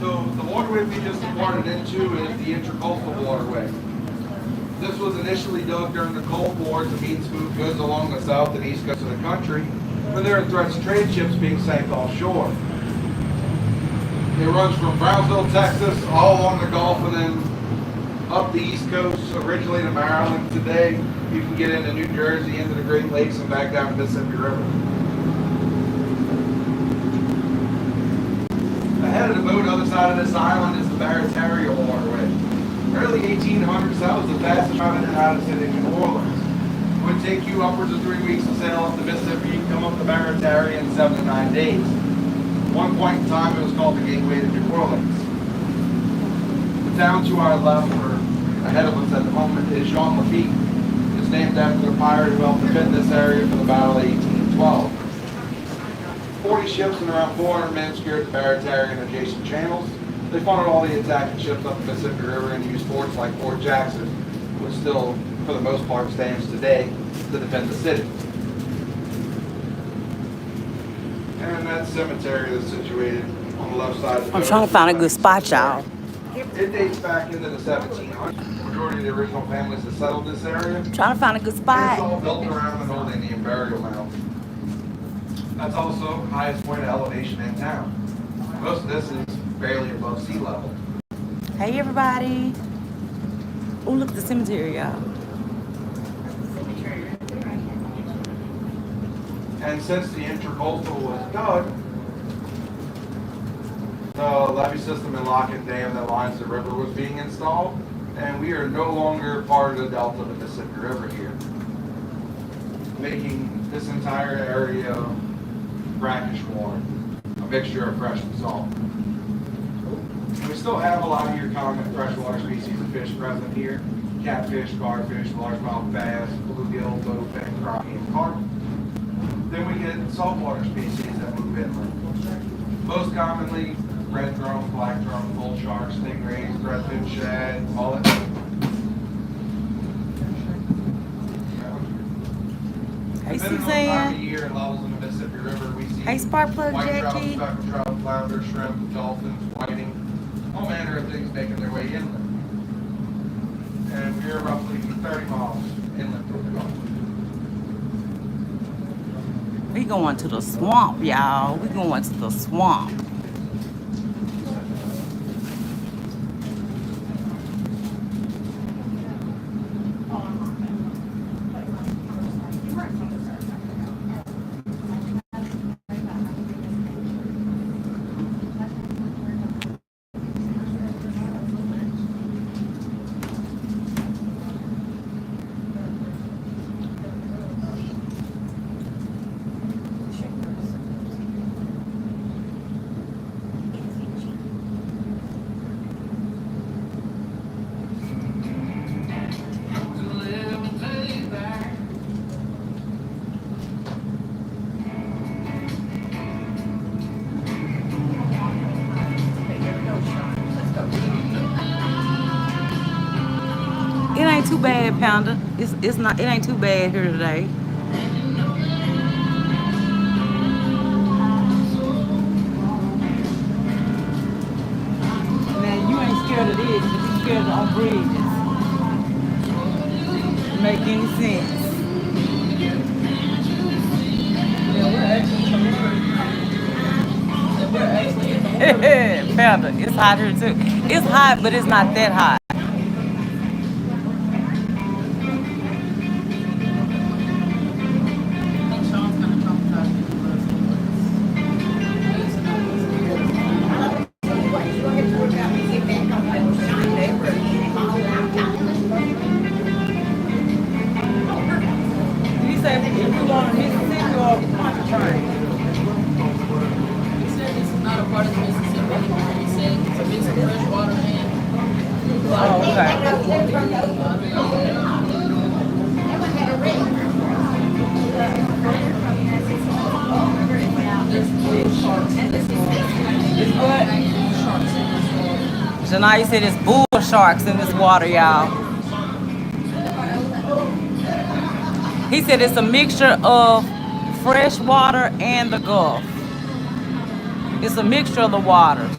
So the waterway we just departed into is the intercoastal waterway. This was initially dug during the Cold War to meet smooth goods along the south and east coast of the country, when there are threats of trade ships being sank offshore. It runs from Brownsville, Texas, all along the Gulf, and then up the east coast, originally to Maryland. Today, you can get into New Jersey, into the Great Lakes, and back down the Mississippi River. Ahead of the boat, other side of this island, is the Barataria waterway. Early 1800s, that was the fastest route in and out of the city of New Orleans. It would take you upwards of 3 weeks to sail up the Mississippi. You can come up the Barataria in 7 to 9 days. At one point in time, it was called the Gateway to New Orleans. The town to our left, or ahead of us at the moment, is Jean Lafitte. It's named after the pirate who helped defend this area for the Battle of 1812. 40 ships and around 400 men secured the Barataria and adjacent channels. They funded all the attacking ships up the Mississippi River and used forts like Fort Jackson, which still, for the most part, stands today to defend the city. And that cemetery is situated on the left side of the I'm trying to find a good spot, y'all. It dates back into the 1700s. The majority of the original families that settled this area. Trying to find a good spot. It's all built around an old Indian burial mound. That's also the highest point of elevation in town. Most of this is barely above sea level. Hey, everybody. Oh, look at the cemetery, y'all. And since the intercoastal was dug, the levee system and lock and dam that lines the river was being installed, and we are no longer part of the delta of the Mississippi River here, making this entire area brackish water, a mixture of fresh and salt. And we still have a lot of your common freshwater species of fish present here: catfish, garfish, largemouth bass, bluegill, bowfin, crappie, and carp. Then we get saltwater species that move inland. Most commonly, red drum, black drum, bull sharks, stingrays, threadfin shad, mullet. Hey, Depending on the time of Suzanne. year and levels in the Mississippi River, we see Hey, spark plug white trout, Jackie. speckled trout, flounder, shrimp, dolphins, whiting, all manner of things making their way inland. And we are roughly 30 miles inland from the Gulf. We going to the swamp, y'all. We going to the swamp. It ain't too bad, Panda. It's not. It ain't too bad here today. Now you ain't scared of this, but you scared of bridges. Make any sense? Yeah, we're actually coming. Panda, it's hot here too. It's hot, but it's not that hot. Did he say if you want a Mississippi or a train? He said this is not a part of the Mississippi anymore. He said it's a mix of fresh water and Oh, okay. It's what? Janai said it's bull sharks in this water, y'all. He said it's a mixture of fresh water and the Gulf. It's a mixture of the waters.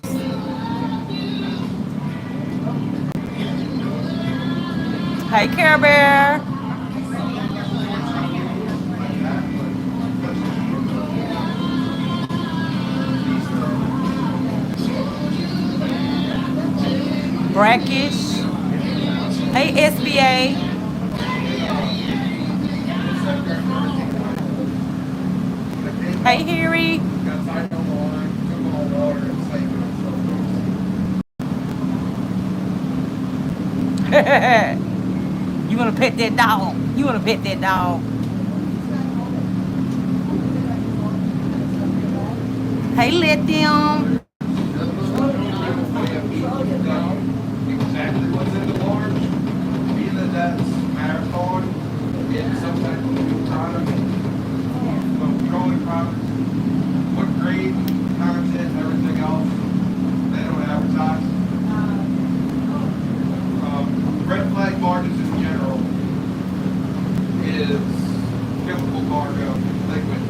Hey, Care Bear. Brackish. Hey, SBA. Hey, Harry. You want to pet that dog? You want to pet that dog? Hey, let them. Exactly what's in the large, either that's marathon, getting some type of new product, petroleum products, what grade, content, everything else, they don't advertise. Red flag barges in general is chemical cargo, liquid.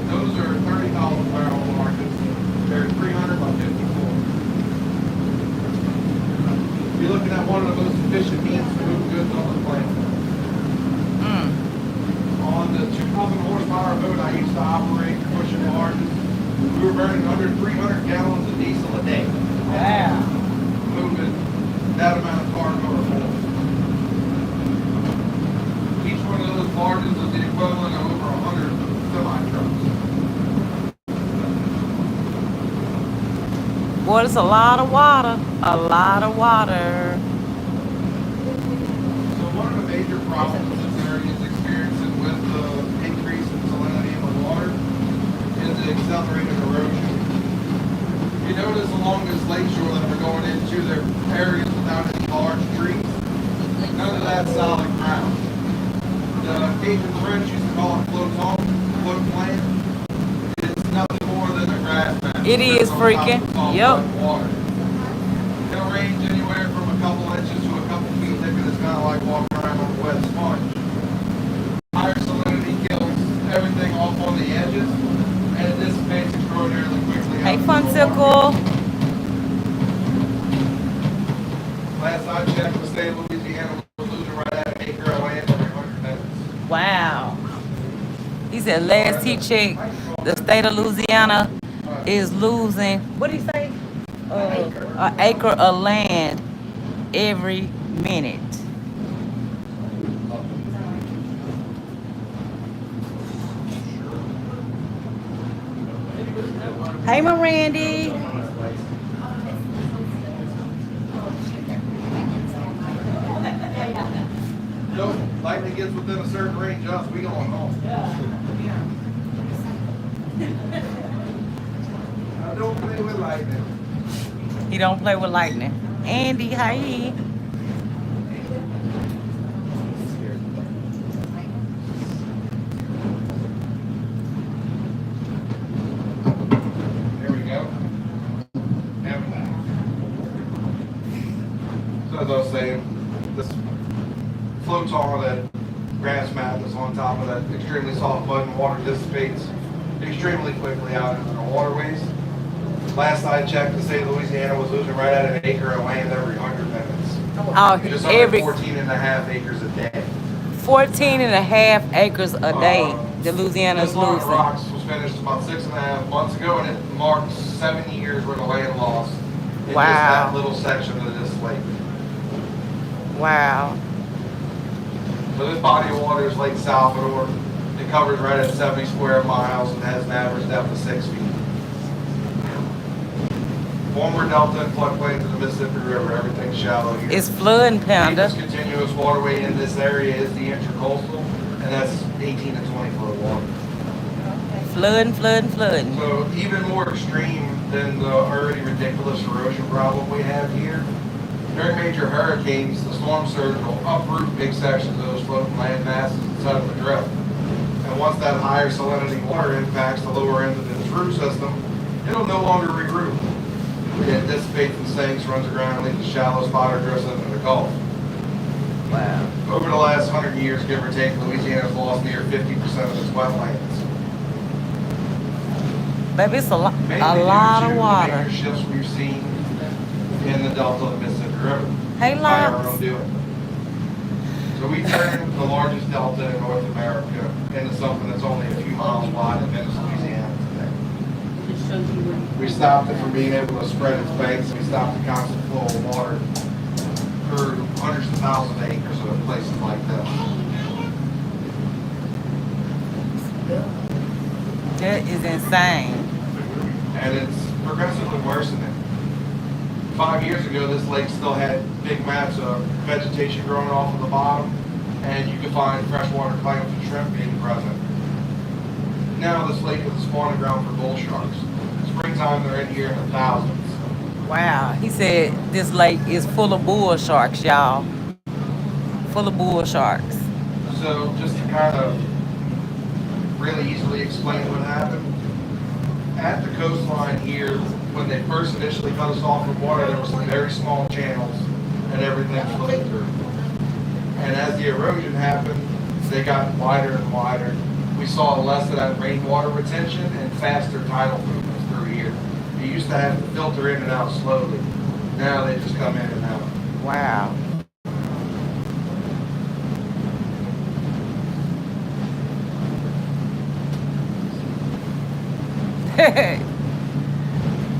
Those are 30,000 barrel barges. They're 300 by 54. You're looking at one of the most efficient means to move goods on the planet. On the 2,000 horsepower boat I used to operate pushing barges, we were burning under 300 gallons of diesel a day. Wow. Moving that amount of cargo or more. Each one of those barges is the equivalent of over 100 semi-trucks. Boy, it's a lot of water. A lot of water. So one of the major problems this area is experiencing with the increase in salinity in the water is the accelerated erosion. You notice along this lakeshore that we're going into, there are areas without any large trees. None of that solid ground. The Cajun French used to call it float plant. It's nothing more than a grass mat. It is freaking. Yep. Water. It'll range anywhere from a couple inches to a couple feet thick, and it's kind of like walking around on a wet sponge. Higher salinity kills everything off on the edges, and it dissipates extraordinarily quickly. Hey, out into the Funsicle. water. Last I checked, the state of Louisiana was losing right at an acre of land every 100 minutes. Wow. He said last he checked, the state of Louisiana is losing, what did he say? An acre of land every minute. Hey, Mirandy. Nope, lightning gets within a certain range, us, we going home. I don't play with lightning. He don't play with lightning. Andy, hi. There we go. So as I was saying, this floats on that grass mat that's on top of that extremely soft mud, and water dissipates extremely quickly out into the waterways. Last I checked, the state of Louisiana was losing right at an acre of land every 100 minutes. Oh, Just under 14 and a half acres a day. 14 and a half acres a day. The Louisiana's This Lawrence losing. Rocks was finished about 6.5 months ago, and it marked 7 years worth of land loss in just Wow. that little section of this lake. Wow. So this body of water is Lake Salvador. It covers right at 70 square miles and has an average depth of 6 feet. Former delta and floodplains of the Mississippi River, everything's shallow here. It's flooding, Panda. The deepest continuous waterway in this area is the intercoastal, and that's 18 to 20 foot of water. Flooding, flooding, flooding. So even more extreme than the already ridiculous erosion problem we have here. During major hurricanes, the storm surge will uproot big sections of those floating land masses inside of the drift. And once that higher salinity water impacts the lower end of this root system, it'll no longer regroup. It dissipates and sinks, runs aground, leaves a shallow spot or drifts into the Gulf. Wow. Over the last 100 years, give or take, Louisiana's lost near 50% of its wetlands. Baby, it's a lot Mainly of due to water. the major shifts we've seen in the delta of the Mississippi River. Hey, By our Lux. own doing. So we turned the largest delta in North America into something that's only a few miles wide in Venice, Louisiana today. It shows you where. We stopped it from being able to spread its banks. We stopped the constant flow of water through hundreds of thousands of acres of places like this. That is insane. And it's progressively worsening. 5 years ago, this lake still had big mats of vegetation growing off of the bottom, and you could find freshwater clams and shrimp being present. Now this lake is a spawning ground for bull sharks. Springtime, they're in here in the thousands. Wow. He said this lake is full of bull sharks, y'all. Full of bull sharks. So just to kind of really easily explain what happened, at the coastline here, when they first initially cut us off from water, there were some very small channels and everything flowed through. And as the erosion happened, they got wider and wider. We saw less of that rainwater retention and faster tidal movements through here. You used to have to filter in and out slowly. Now they just come in and out. Wow.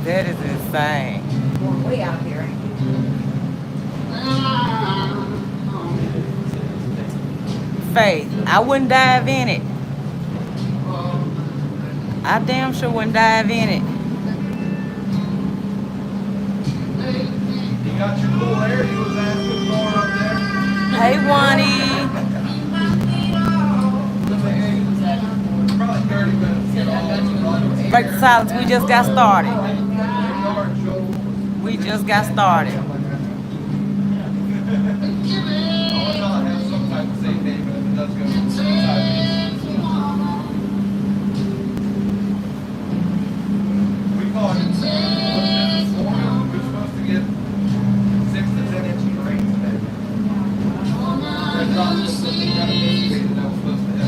That is insane. Going way out here, ain't Faith, I wouldn't dive in it. I damn sure wouldn't dive in it. You got your little area you was asking for up there? Hey, Wani. Probably 30 minutes. Break the silence. We just got started. We just got started. I always thought I'd have some type of safe haven if it does go inside. We caught it. We're supposed to get 6 to 10 inches of rain today. That dropped just so they kind of indicated that was supposed to hit.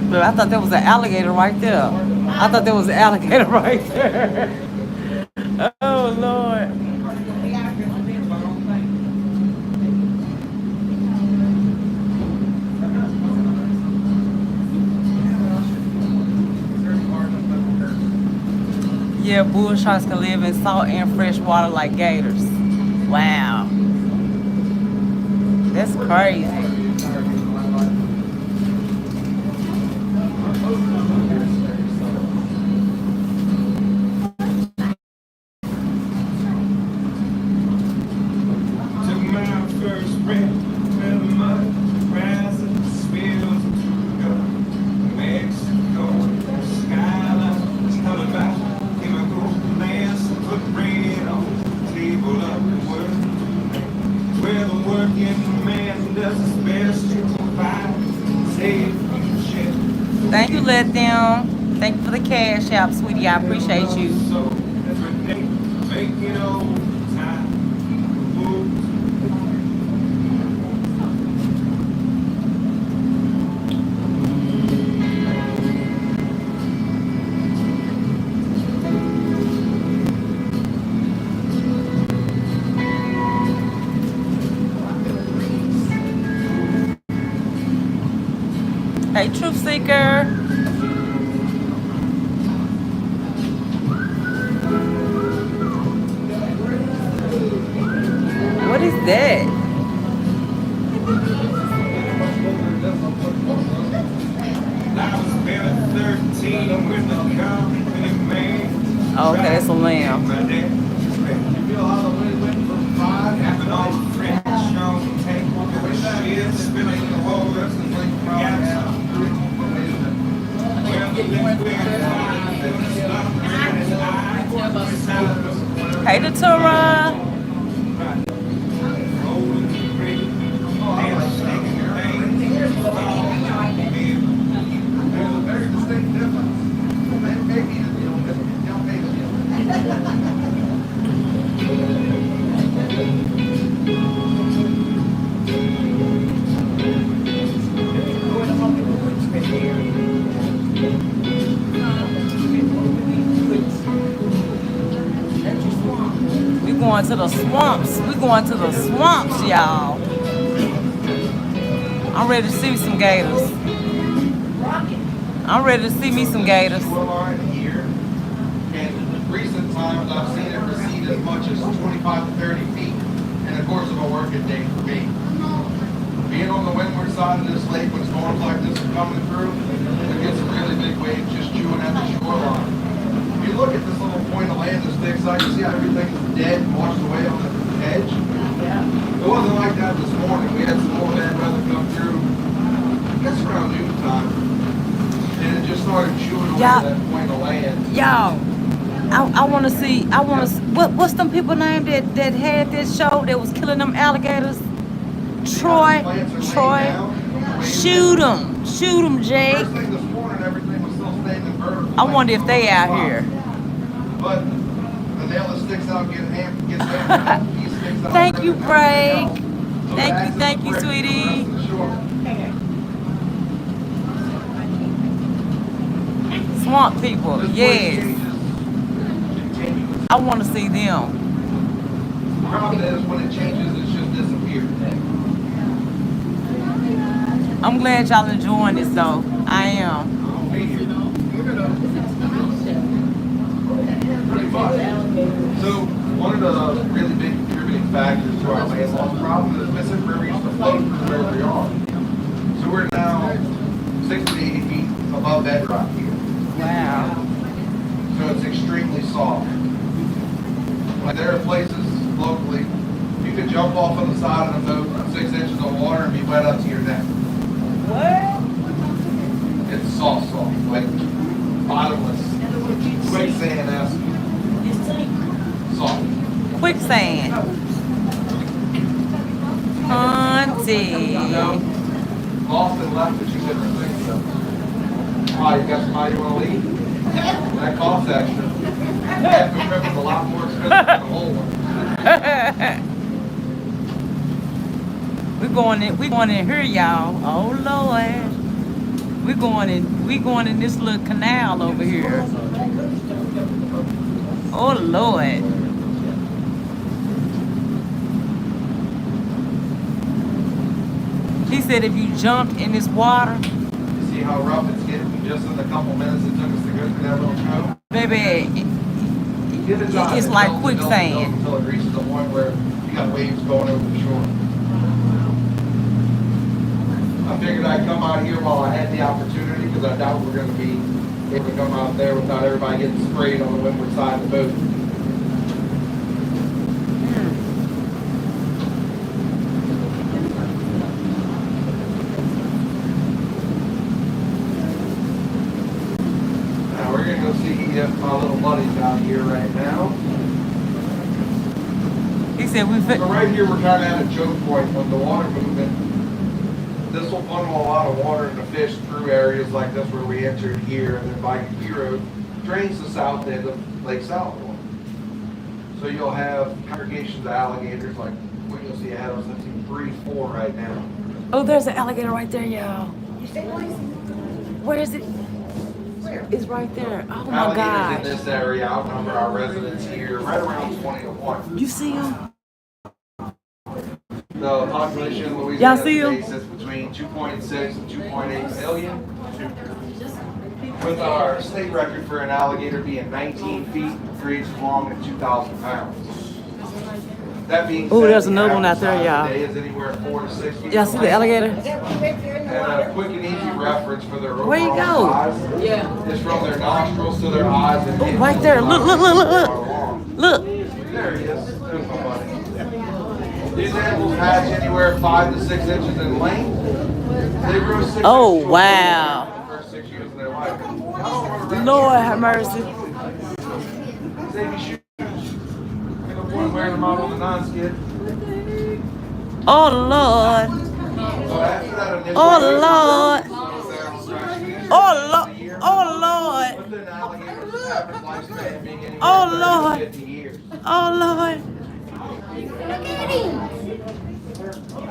But I thought there was an alligator right there. I thought there was an alligator right there. Oh, Lord. Yeah, bull sharks can live in salt and fresh water like gators. Wow. That's crazy. working man does his best to provide safe shit. Thank you, let them. Thank you for the cash app, sweetie. I appreciate you. So every day, make it all time. Hey, Truth Seeker. What is that? Oh, okay, that's a lamb. Hey, Datura. We going to the swamps. We going to the swamps, y'all. I'm ready to see some gators. I'm ready to see me some gators. Here, in recent times, I've seen it recede as much as 25 to 30 feet in the course of a working day for me. Being on the windward side of this lake when storms like this are coming through, we get some really big waves just chewing at the shoreline. If you look at this little point of land that sticks out, you see how everything is dead and washed away on the edge? Yeah. It wasn't like that this morning. We had some more bad weather come through, I guess around noon time. And it just started chewing away that point of land. Y'all, I want to see, what's them people name that had this show that was killing them alligators? Troy. Shoot them, Jake. First thing this morning, everything was still standing vertical. I wonder if they out here. But the nail that sticks out gets hammered. He sticks out. Thank you, Craig. Thank you, sweetie. Swamp people, yes. I want to see them. The problem is when it changes, it's just disappeared. I'm glad y'all enjoying this though. I am. Pretty much. So one of the really big contributing factors to our land loss problem is Mississippi River used to flow through where we are. So we're now 60 to 80 feet above bedrock here. Wow. So it's extremely soft. Like there are places locally, you could jump off on the side of the boat 6 inches of water and be wet up to your neck. What? It's soft, like bottomless, quicksand-esque, soft. Quicksand. Hunty. Lost and left, but you couldn't think so. Oh, you got somebody you want to leave? That costs extra. Half the trip is a lot more expensive than the whole one. We going in here, y'all. Oh Lord. We going in this little canal over here. Oh Lord. He said if you jumped in this water. You see how rough it's getting just in the couple minutes it took us to go through that little show? Baby, it's like quicksand. Until it reaches the point where you got waves going over the shore. I figured I'd come out here while I had the opportunity because I doubt we're going to be able to come out there without everybody getting sprayed on the windward side of the boat. Now we're going to go see if my little buddy's out here right now. He said we So right here, we're kind of at a choke point of the water movement. This will funnel a lot of water and the fish through areas like this where we entered here, and then by Road drains the south end of Lake Salvador. So you'll have congregations of alligators like what you'll see ahead of us. I've seen 3, 4 right now. Oh, there's an alligator right there, y'all. Where is it? It's right there. Oh my Alligators gosh. in this area outnumber our residents here right around 20 to 1. You see him? The population in Louisiana Y'all see 'em? today sits between 2.6 and 2.8 million. With our state record for an alligator being 19 feet, 3 inches long, and 2,000 pounds. That being said, Ooh, there's the another one out there, average size y'all. today is anywhere 4 to 6 feet. Y'all see the alligator? And a quick and easy reference for their Where you overall go? size Yeah. is from their nostrils to their eyes. And Oh, right there. Look, look, look, look, look. Look. There he is. There's my buddy. These animals hatch anywhere 5 to 6 inches in length. They grow 6 Oh, inches wow. in the first 6 years of their life. Lord have mercy. Save your shoes. Ain't no point wearing them out on the non-skid. Oh, Lord. So after that initial Oh, phase, Lord. Oh, Lord. Oh, Lord. with an alligator's average lifespan being anywhere Oh, from 30 Lord. to 50 years. Oh, Lord. Look at him.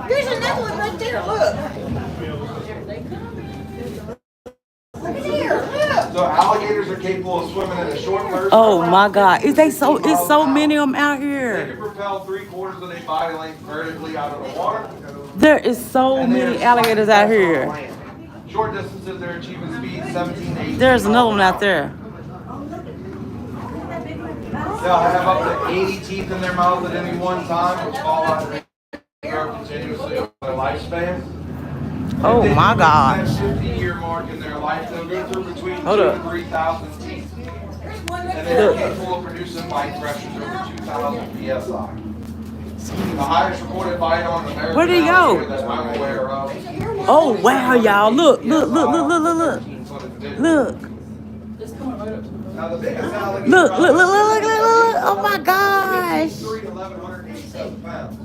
There's another one right there. Look. Look at here. Look. So alligators are capable of swimming in a short burst. Oh, my God. It's so many of them out They here. can propel 3/4 of their body length vertically out of the water. There is so And they are many alligators out slightly faster here. on land. Short distances, they're achieving speeds 17 to 18 There's another one miles out an hour. there. They'll have up to 80 teeth in their mouth at any one time, which fall out and grow continuously over their lifespan. Oh, If they my reach gosh. that 50-year mark in their life, they'll go through between Hold 2 up. and 3,000 teeth. And they're capable of producing bite pressures over 2,000 psi. The highest recorded bite on an American Where'd he go? alligator that I'm aware of. Oh, wow, y'all. Look, look, look, look, look, look, look. 13-foot individual. Look. Now the biggest alligator. Look, look, look, look, look, look, look. Oh, my gosh. 3 to 1,187 pounds.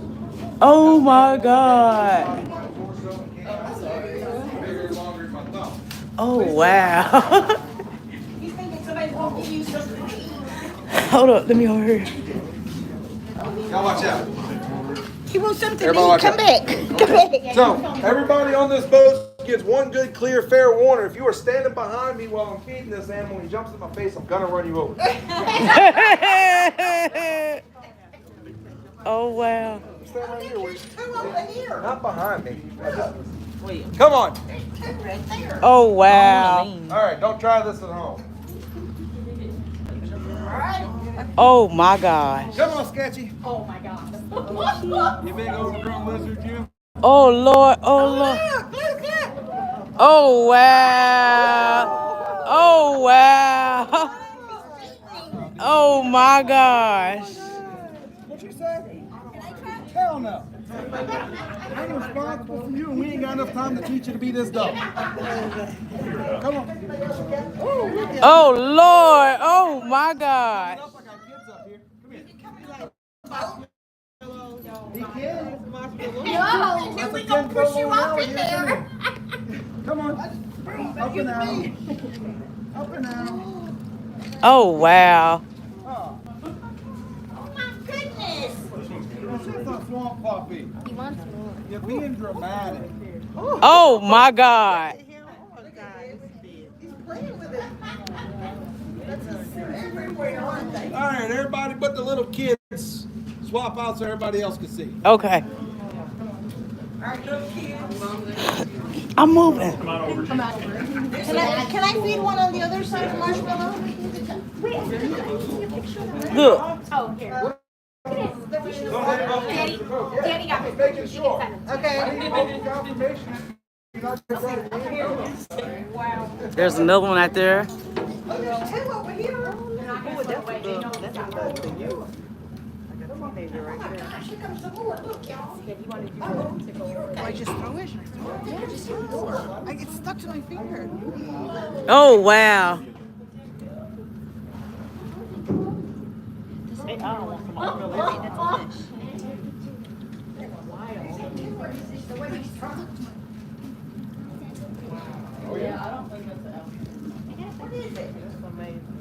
Oh, my God. Bigger and longer than my thumb. Oh, wow. You thinking somebody's gonna give you some money? Hold up. Let me over here. Y'all watch out. He wants something to Everybody eat. watch Come out. back. Come back. So, everybody on this boat gets one good, clear, fair warning. If you are standing behind me while I'm feeding this animal and he jumps in my face, I'm gonna run you over. Oh, wow. Stand right here. There's two over here. Not behind me. Come on. There's two right there. Oh, wow. All right, don't try this at home. All right. Oh, my gosh. Come on, Sketchy. Oh my God. You big overgrown lizard, you. Oh, Lord. Oh, Lord. Look, look, look. Oh, wow. Oh, wow. Oh, my gosh. What you say? Hell no. I ain't responsible for you, and we ain't got enough time to teach you to be this dumb. Come on. Oh, Lord. Oh, my gosh. I got kids up here. Come here. He can. No, and then we gonna push you off in there. Come on. Up and out. Up and out. Oh, wow. Oh, Oh my goodness. that's a swamp puppy. He wants more. You're being dramatic. Oh, my God. He's playing with it. Everywhere, aren't they? All right, everybody but the little kids. Swap out so everybody else can see. Okay. All right, little kids. I'm moving. Can I feed one on the other side of the marshmallow? Look. Oh, here. Daddy got me. Making sure. Okay. I need vocal confirmation. You're not gonna say it. Wow. There's another one out there. Oh, there's two over here. Here comes the more. Look, y'all. I just throw it? I get stuck to my finger. Oh, wow. Yeah, I don't think that's an alligator. What is it? That's amazing.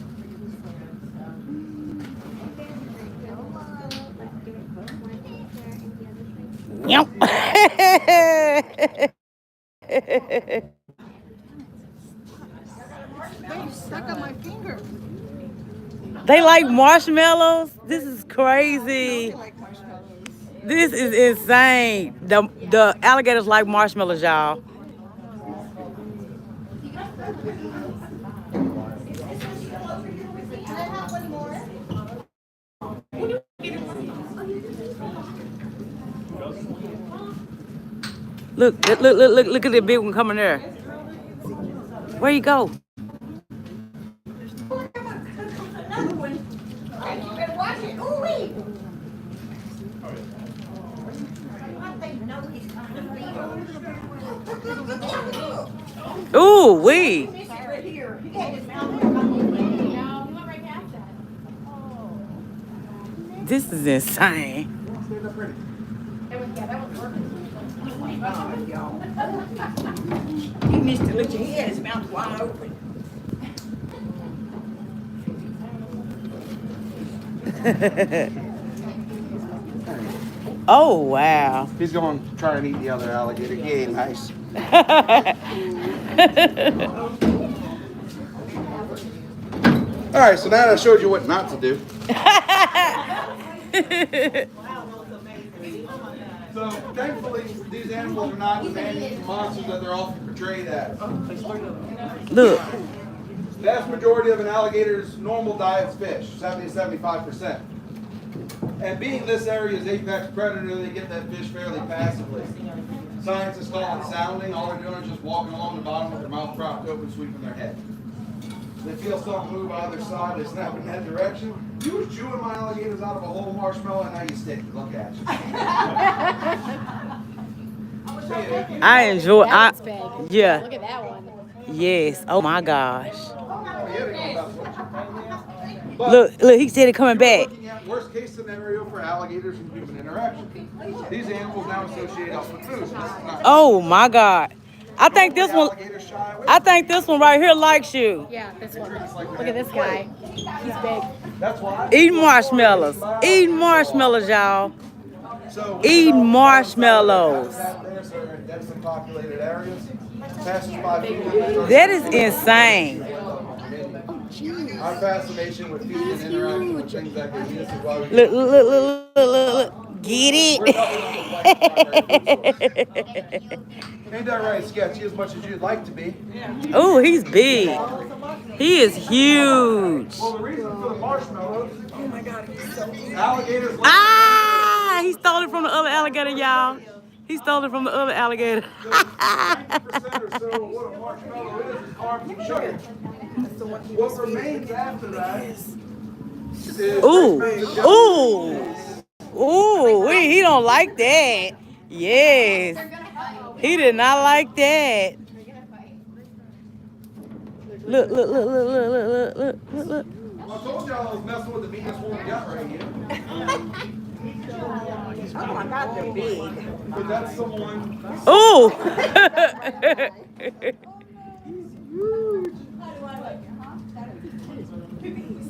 They stuck on my finger. They like marshmallows? This is crazy. I like marshmallows. This is insane. The alligators like marshmallows, y'all. Look at the big one coming there. Where you go? Another one. And you better watch it. Ooh-wee. I think no, he's coming. Ooh, wee. Right here. He had his mouth there. No, he went right past that. This is insane. That was working. Oh, y'all. He missed it. Look, he had his mouth wide open. Oh, wow. He's going to try and eat the other alligator. He ain't nice. All right, so now that I showed you what not to do. So thankfully, these animals are not the man-eating monsters that they're often portrayed as. Look. Vast majority of an alligator's normal diet is fish, 70 to 75%. And being this area's apex predator, they get that fish fairly passively. Scientists call it sounding. All they're doing is just walking along the bottom with their mouth propped open, sweeping their head. They feel something move either side, they snap in that direction. You was chewing my alligators out of a whole marshmallow, and now you stick. Look at you. I enjoy That one's big. yeah. Look at that one. Yes. Oh my gosh. But Look, he said it coming back. looking at worst case scenario for alligators and human interaction. These animals now associate us with food. This is not- Oh my God. I think this one Alligators shy away. I think this one right here likes you. Yeah, this one. Look at this guy. He's big. That's why. Eating marshmallows. Eating marshmallows, y'all. So, Eating marshmallows. There's in densely populated areas. Passers-by. That is insane. Our fascination with food and interaction with things that can use is why we Look. Get it? ain't that right, Sketchy, as much as you'd like to be. Oh, he's big. He is huge. Well, the reason for the marshmallows, oh my God, alligators. Ah, he stole it from the other alligator, y'all. He stole it from the other alligator. 90% or so of what a marshmallow is carbs and sugar. What remains after that is Ooh, wait, he don't like that. Yes. He did not like that. Look. I told y'all I was messing with the meanest one we got right here. Oh my God, they're big. But that's the one. Ooh.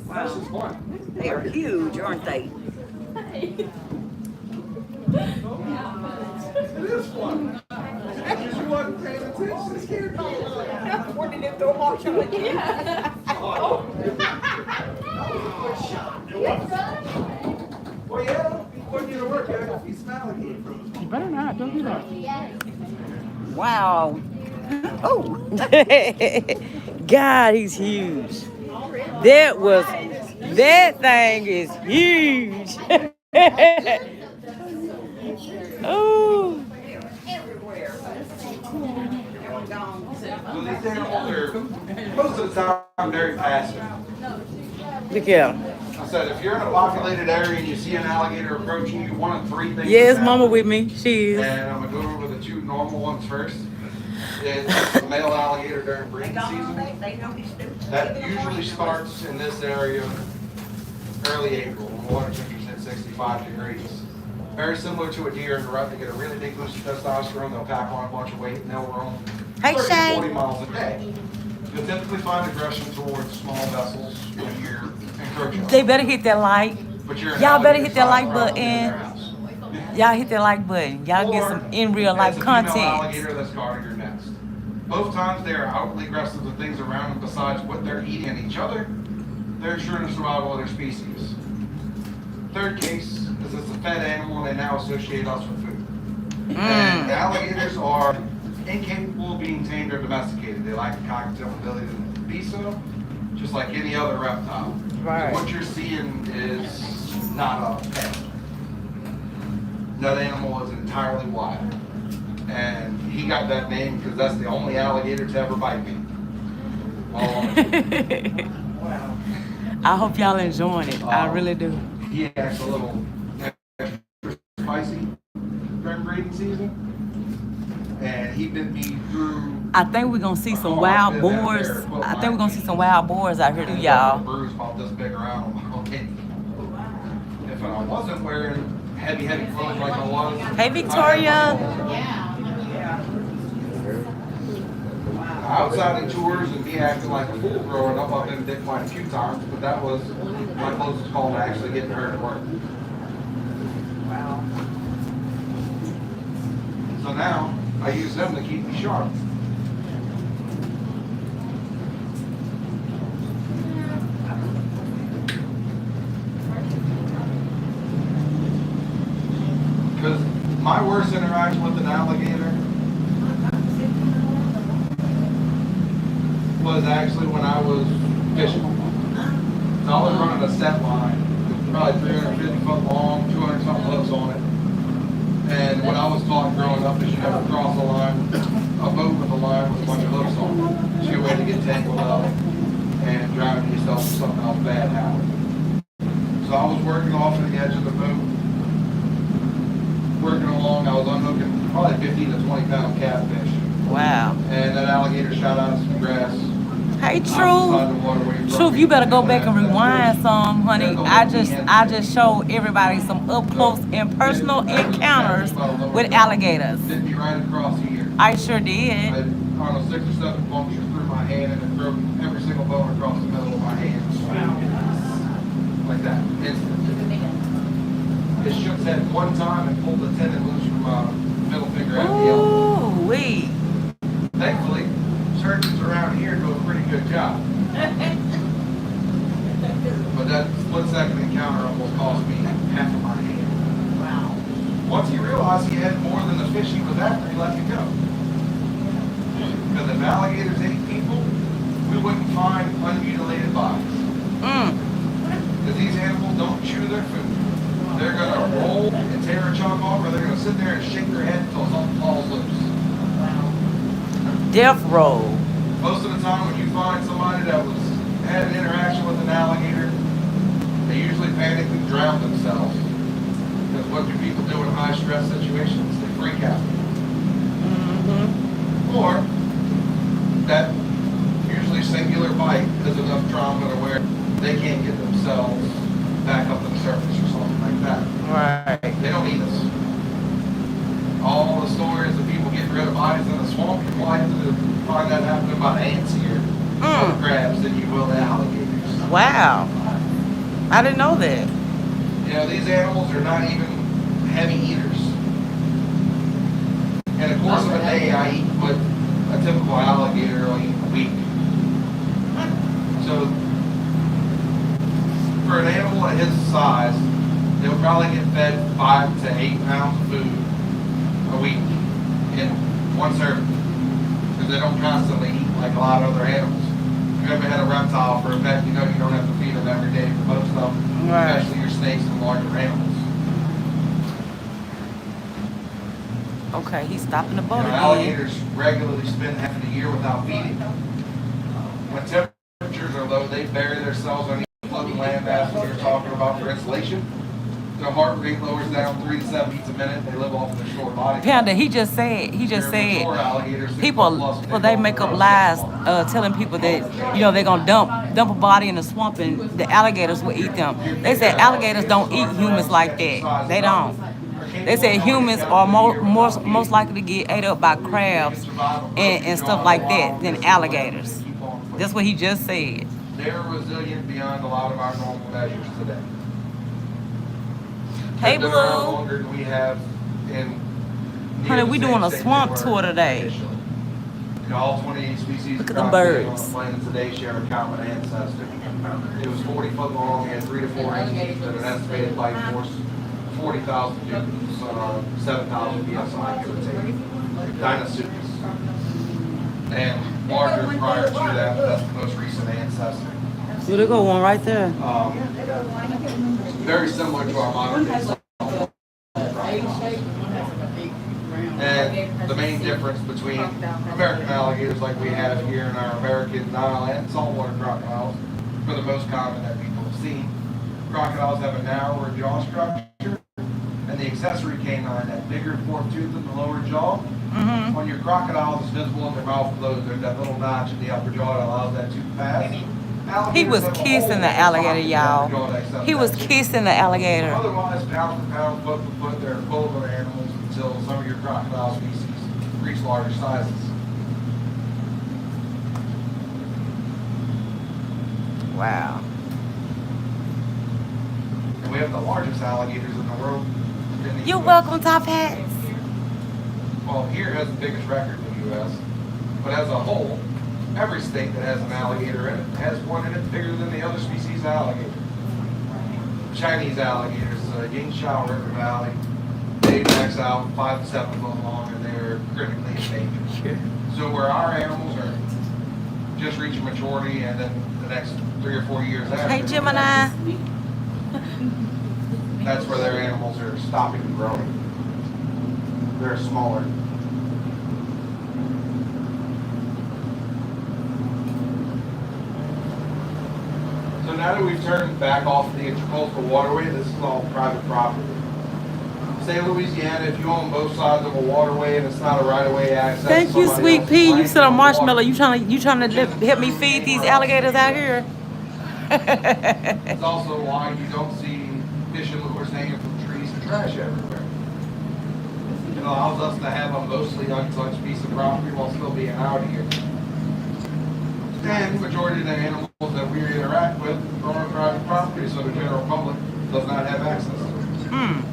This is fun. They are huge, aren't they? It is fun. Because you wasn't paying attention. It scared me. Where did it throw a marshmallow? Well, yeah, he's putting you to work, Jack. He's smiling. You better not. Don't do that. Wow. Oh. God, he's huge. That thing is huge. Oh. So these animals are, most of the time, very passive. Look at him. I said, if you're in a populated area and you see an alligator approaching you, one of three things. Yes, is Mama happening. with me. She is. And I'm going to go over the two normal ones first. It's the male alligator during breeding season. That usually starts in this area early April when water temperature's at 65 degrees. Very similar to a deer in the rut. They get a really big boost of testosterone. They'll pack on a bunch of weight and they'll roam Hey, 30 to Shay. 40 miles a day. You'll typically find aggression towards small vessels when you're encroaching. They better hit that like. But you're an Y'all better alligator hit that like size around in their button. house. Y'all hit that like button. Y'all get some in real life It's a female content. alligator that's guarding your nest. Both times they are outwardly aggressive to things around them besides what they're eating and each other. They're ensuring the survival of their species. Third case is it's a fed animal and they now associate us with food. And alligators are incapable of being tamed or domesticated. They lack the cognitive ability to be so, just like any other reptile. Right. So what you're seeing is not a pet. That animal is entirely wild. And he got that name because that's the only alligator to ever bite me. While on it. I hope y'all enjoying it. I really do. He acts a little extra spicy during breeding season. And he bit me through. I think we're gonna see some wild boars. I think we're gonna see some wild boars out here too, y'all. Bruise about this big around him. Okay. If I wasn't wearing heavy clothes like I was. Hey, Victoria. Outside in tours and me acting like a fool growing up, I've been bit quite a few times, but that was my closest call to actually getting hurt at work. Wow. So now, I use them to keep me sharp. Because my worst interaction with an alligator was actually when I was fishing. So I was running a set line, probably 350 foot long, 200 something hooks on it. And what I was taught growing up is you never cross a line, a boat with a line with a bunch of hooks on it. It's your way to get tangled up and driving yourself to something else bad happen. So I was working off the edge of the boat, working along, I was unhooking probably 15 to 20 pound catfish. Wow. And that alligator shot out of some grass. Hey, Truth, you better go back and rewind some, honey. I just showed everybody some up close and personal encounters with alligators. Hit me right across here. I sure I did. had, I don't know, 6 or 7 punctures through my hand and it broke every single bone across the middle of my hand. Like that, instantly. It shook its head one time and pulled the tendon loose from my middle finger at the elbow. Ooh, wee. Thankfully, surgeons around here do a pretty good job. But that split-second encounter almost cost me half of my hand. Wow. Once he realized he had more than the fish he was after, he let me go. Because if alligators ate people, we wouldn't find unmutilated bodies. Because these animals don't chew their food. They're going to roll and tear a chunk off, or they're going to sit there and shake their head until something falls loose. Death roll. Most of the time when you find somebody that had an interaction with an alligator, they usually panic and drown themselves. Because what do people do in high stress situations? They freak out. Or that usually singular bite is enough trauma to where they can't get themselves back up to the surface or something like that. Right. They don't eat us. All the stories of people getting rid of bodies in the swamp, you're likely to find that happening about ants here, or crabs than you will the alligators. Wow. I didn't know that. You know, these animals are not even heavy eaters. In the course of a day, I eat what a typical alligator will eat a week. So, for an animal at his size, they'll probably get fed 5 to 8 pounds of food a week in one serving. Because they don't constantly eat like a lot of other animals. If you ever had a reptile for a pet, you know you don't have to feed them every day for most of them, Right. especially your snakes and larger animals. Okay, he's stopping the boat You know, again. alligators regularly spend half of the year without feeding. When temperatures are low, they bury themselves on floating land masses we were talking about for insulation. Their heart rate lowers down 3 to 7 beats a minute. They live off of their short body. Panda, he just said, people, they make up lies telling people that, you know, they're going to dump a body in the swamp and the alligators will eat them. They said alligators don't eat humans like that. They don't. They said humans are most likely to get ate up by crabs and stuff like that than alligators. That's what he just said. They're resilient beyond a lot of our normal measures today. Hey, They've been around Blue. longer than we have in Honey, we doing a swamp tour today. You know, all 28 species Look at of the crocodiles birds. on the planet today share a common ancestor. It was 40 foot long, had 3 to 4 inches, and an estimated bite force 40,000 newtons, 7,000 psi, give or take. Dinosaurs. And larger prior to that, but that's the most recent ancestor. Well, there go one right there. Very similar to our modern day saltwater crocodiles. And the main difference between American alligators like we have here and our American Nile and saltwater crocodiles, for the most common that people have seen, crocodiles have a narrower jaw structure, and the accessory canine, that bigger forked tooth in the lower jaw, on your crocodiles is visible in their mouth closed. There's that little notch in the upper jaw that allows that tooth to pass. He was kissing the alligator, y'all. He was kissing the alligator. Otherwise, pound for pound, foot for foot, they're equivalent animals until some of your crocodile species reach larger sizes. Wow. And we have the largest alligators in the world. In the You're US. welcome, Top Hats. Well, here has the biggest record in the U.S., but as a whole, every state that has an alligator in it has one in it bigger than the other species of alligator. Chinese alligators, Yingxiao River Valley, they max out 5 to 7 foot long, and they're critically endangered. So where our animals are just reaching maturity, and then the next 3 or 4 years after, Hey, Gemini. that's where their animals are stopping growing. They're smaller. So now that we've turned back off the intercoastal waterway, this is all private property. Say Louisiana, if you own both sides of a waterway and it's not a right-of-way access. Thank you, somebody Sweet else's Pea. You land said a on the marshmallow. water. You trying to help me feed these alligators out here? It's also why you don't see fishing lures hanging from trees and trash everywhere. It allows us to have a mostly untouched piece of property while still being out here. And the majority of the animals that we interact with are on private property, so the general public does not have access to them.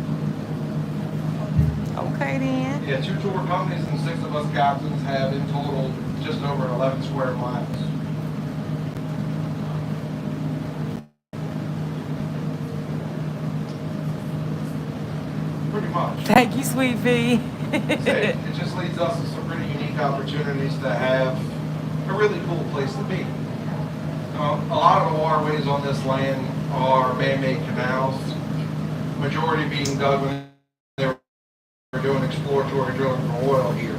Okay then. Yeah, 2 tour companies and 6 of us captains have in total just over 11 square miles. Pretty much. Thank you, Sweet Pea. It just leads us to some pretty unique opportunities to have a really cool place to be. A lot of the waterways on this land are man-made canals, majority being dug when they were doing exploratory drilling for oil here.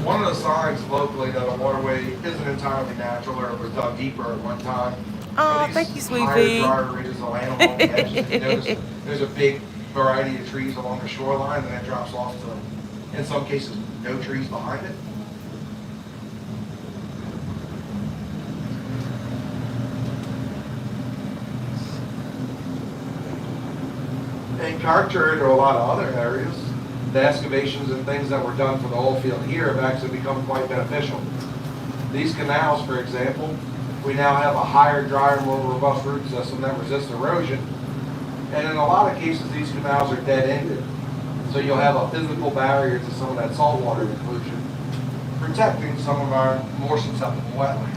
One of the signs locally that a waterway isn't entirely natural or it was dug deeper at one time. Oh, thank you, Sweet higher, Pea. drier ridges of land along the edges. You notice there's a big variety of trees along the shoreline, and that drops off to, in some cases, no trees behind it. And contrary to a lot of other areas, the excavations and things that were done for the oil field here have actually become quite beneficial. These canals, for example, we now have a higher, drier, more robust root system that resists erosion. And in a lot of cases, these canals are dead-ended. So you'll have a physical barrier to some of that saltwater inclusion, protecting some of our more susceptible wetlands.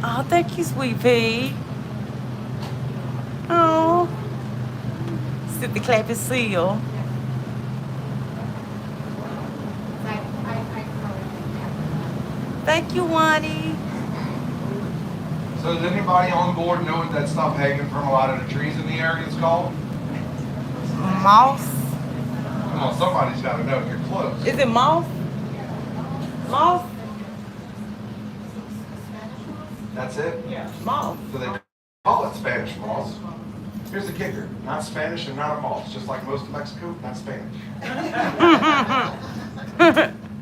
Oh, thank you, Sweet Pea. Oh. Sit the clap and seal. Thank you, Wani. So does anybody on board know what that stuff hanging from a lot of the trees in the area is called? Moss. Come on, somebody's got to know. You're close. Is it moss? Moss? That's it? Moss. So they call it Spanish moss. Here's the kicker, not Spanish and not a moss, just like most of Mexico, not Spanish.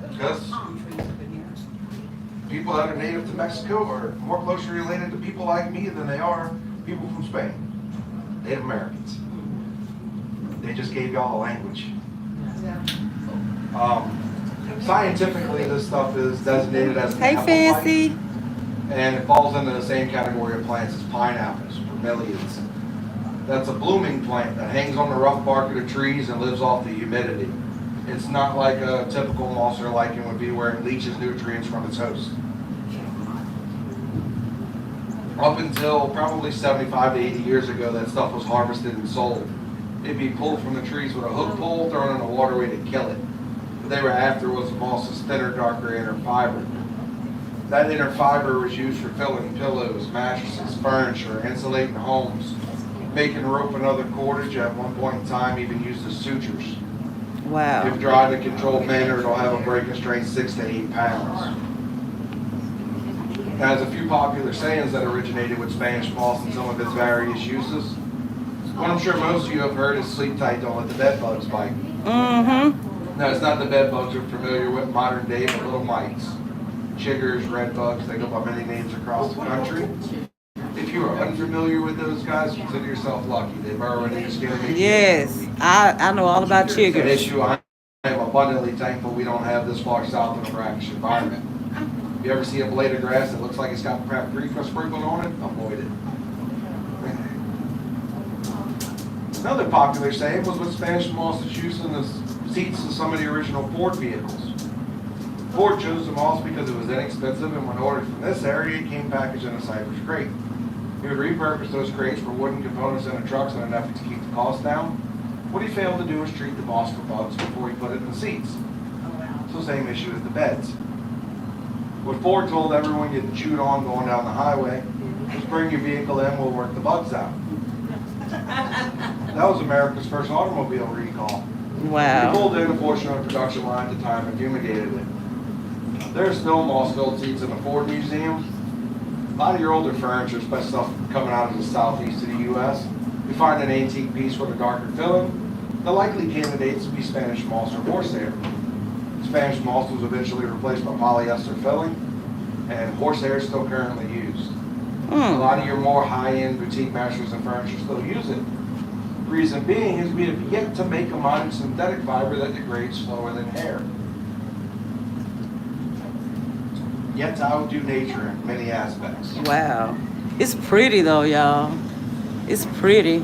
Because people that are native to Mexico are more closely related to people like me than they are people from Spain, Native Americans. They just gave y'all a language. Scientifically, this stuff is designated as an Hey, apple Fancy. plant, and it falls into the same category of plants as pineapples, bromeliads. That's a blooming plant that hangs on the rough bark of the trees and lives off the humidity. It's not like a typical moss or lichen would be, where it leaches nutrients from its host. Up until probably 75 to 80 years ago, that stuff was harvested and sold. It'd be pulled from the trees with a hook pole, thrown in the waterway to kill it. What they were after was the moss's thinner, darker inner fiber. That inner fiber was used for filling pillows, mattresses, furniture, insulating homes, making rope and other cordage. At one point in time, even used as sutures. Wow. If dried in a controlled manner, it'll have a breaking strength 6 to 8 pounds. It has a few popular sayings that originated with Spanish moss and some of its various uses. What I'm sure most of you have heard is sleep tight, don't let the bed bugs bite. Mm-hmm. No, it's not the bed bugs we're familiar with modern day, but little mites. Chiggers, red bugs, they go by many names across the country. If you are unfamiliar with those guys, consider yourself lucky. They burrow into your skin and make you Yes, weak. I know all about It's an chiggers. issue I am abundantly thankful we don't have this far south in a brackish environment. If you ever see a blade of grass that looks like it's got paprika sprinkled on it, avoid it. Another popular saying was what Spanish moss is used in the seats of some of the original Ford vehicles. Ford chose the moss because it was inexpensive, and when ordered from this area, it came packaged in a Cypress crate. He would repurpose those crates for wooden components in the trucks in an effort to keep the cost down. What he failed to do was treat the moss for bugs before he put it in the seats. So same issue with the beds. What Ford told everyone getting chewed on going down the highway was bring your vehicle in, we'll work the bugs out. That was America's first automobile recall. We Wow. pulled in a portion of the production line at the time and fumigated it. There are still moss-filled seats in the Ford Museum. A lot of your older furniture, especially stuff coming out of the southeast of the U.S., you find an antique piece with a darker filling. The likely candidates would be Spanish moss or horsehair. Spanish moss was eventually replaced by polyester filling, and horsehair is still currently used. A lot of your more high-end boutique mattresses and furniture still use it. Reason being is we have yet to make a modern synthetic fiber that degrades slower than hair. Yet to outdo nature in many aspects. Wow. It's pretty though, y'all. It's pretty.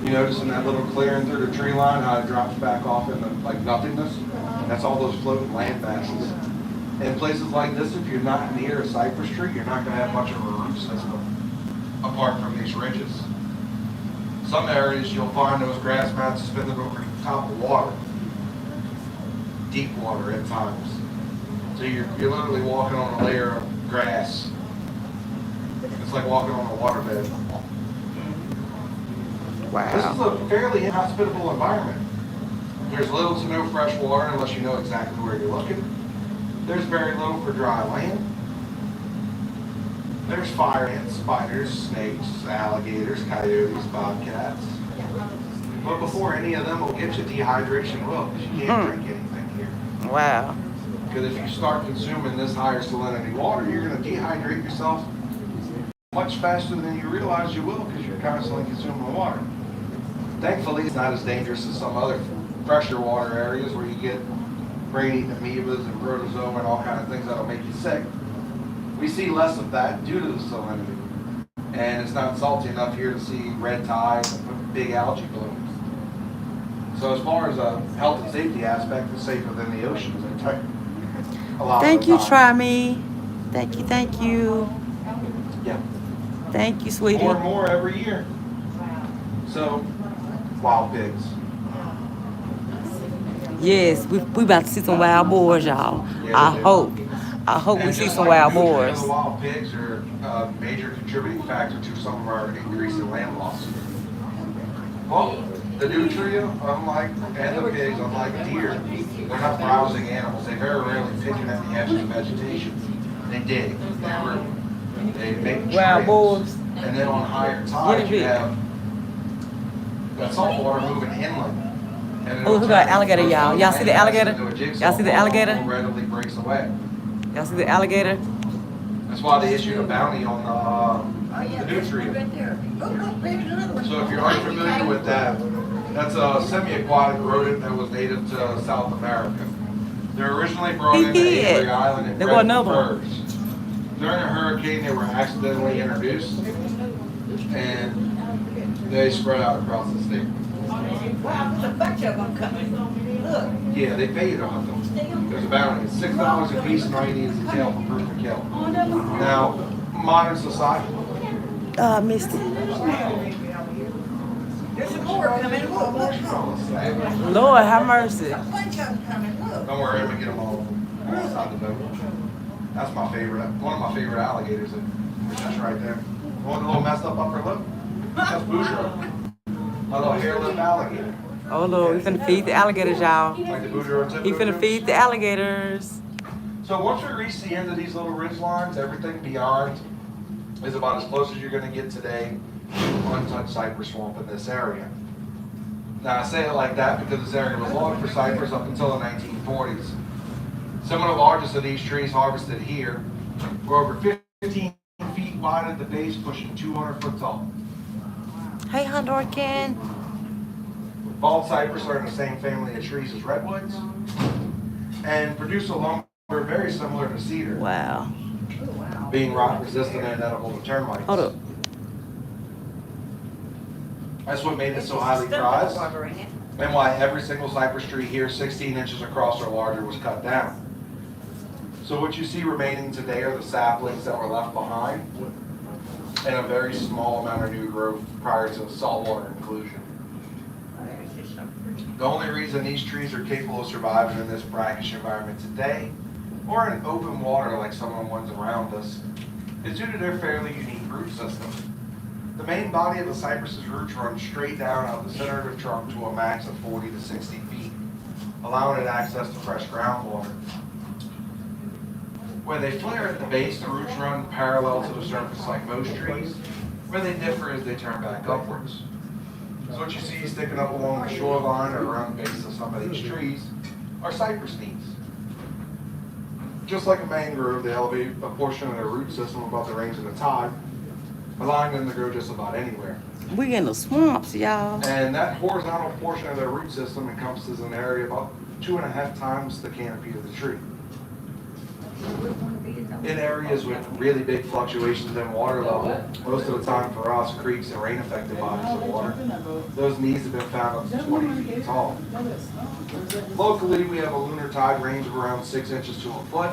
You notice in that little clearing through the tree line how it drops back off into like nothingness? That's all those floating land masses. In places like this, if you're not near a cypress tree, you're not going to have much of a root system apart from these ridges. Some areas you'll find those grass mats suspended over the top of water, deep water at times. So you're literally walking on a layer of grass. It's like walking on a waterbed. This is a fairly inhospitable environment. There's little to no fresh water unless you know exactly where you're looking. There's very little for dry land. There's fire ants, spiders, snakes, alligators, coyotes, bobcats. But before any of them will get you, dehydration will, because you can't drink anything here. Wow. Because if you start consuming this higher salinity water, you're going to dehydrate yourself much faster than you realize you will, because you're constantly consuming water. Thankfully, it's not as dangerous as some other fresher water areas where you get brain-eating amoebas and protozoa and all kinds of things that'll make you sick. We see less of that due to the salinity. And it's not salty enough here to see red tides and big algae blooms. So as far as a health and safety aspect, it's safer than the oceans. A lot Thank of the you, time. Try Me. Thank you, thank you. Yeah. Thank you, sweetie. More and more every year. So, wild pigs. Yes, we about to see some wild boars, y'all. Yeah, I we do. hope we And see just some like wild the nutrients, boars. The wild pigs are a major contributing factor to some of our increase in land loss. Well, The nutria, unlike, and the pigs, unlike deer, they're not browsing animals. They very rarely pigeon at the edge of the vegetation. They dig, they root, they make Wild trails. boars. And then on higher tides, you have that salt water moving inland. And Oh, look at that alligator, y'all. Y'all see the alligator? Y'all see the alligator? Readily breaks away. Y'all see the alligator? That's why they issued a bounty on the nutria. So if you're unfamiliar with that, that's a semi-aquatic rodent that was native to South America. They're originally brought into Avery Island and There bred was for another one. furs. During a hurricane, they were accidentally introduced, and they spread out across the state. Wow, there's a bunch of them coming. Look. Yeah, they pay you to hunt them. There's a bounty. It's $6 a piece, and all you need is a tail for proof of kill. Now, modern society. Misty. There's some more coming. Look, look. Lord, have mercy. A bunch of them coming. Look. Don't worry, I'm gonna get them all inside the boat. That's my favorite, one of my favorite alligators. It's just right there. The one with a little messed up upper lip? That's Boudreaux. My little hair lip alligator. Oh Lord, we finna feed the alligators, y'all. Like the Boudreaux tip. He finna feed the alligators. So once we reach the end of these little ridge lines, everything beyond is about as close as you're gonna get today to untouched cypress swamp in this area. Now I say it like that because this area was logged for cypress up until the 1940s. Some of the largest of these trees harvested here were over 15 feet wide at the base, pushing 200 foot tall. Hey, Hondorkin. Bald cypress are in the same family of trees as redwoods and produce a lumber very similar to cedar, Wow. being rot resistant and edible to termites. Hold up. That's what made it so highly prized, and why every single cypress tree here 16 inches across or larger was cut down. So what you see remaining today are the saplings that were left behind and a very small amount of new growth prior to saltwater inclusion. The only reason these trees are capable of surviving in this brackish environment today, or in open water like some of the ones around us, is due to their fairly unique root system. The main body of the cypress's roots run straight down out the center of the trunk to a max of 40 to 60 feet, allowing it access to fresh groundwater. Where they flare at the base, the roots run parallel to the surface like most trees. Where they differ is they turn back upwards. So what you see sticking up along the shoreline or around the base of some of these trees are cypress knees. Just like a mangrove, they elevate a portion of their root system above the range of the tide, allowing them to grow just about anywhere. We in the swamps, y'all. And that horizontal portion of their root system encompasses an area about 2.5 times the canopy of the tree. In areas with really big fluctuations in water level, most of the time for us, creeks and rain-affected bodies of water, those knees have been found up to 20 feet tall. Locally, we have a lunar tide range of around 6 inches to a foot,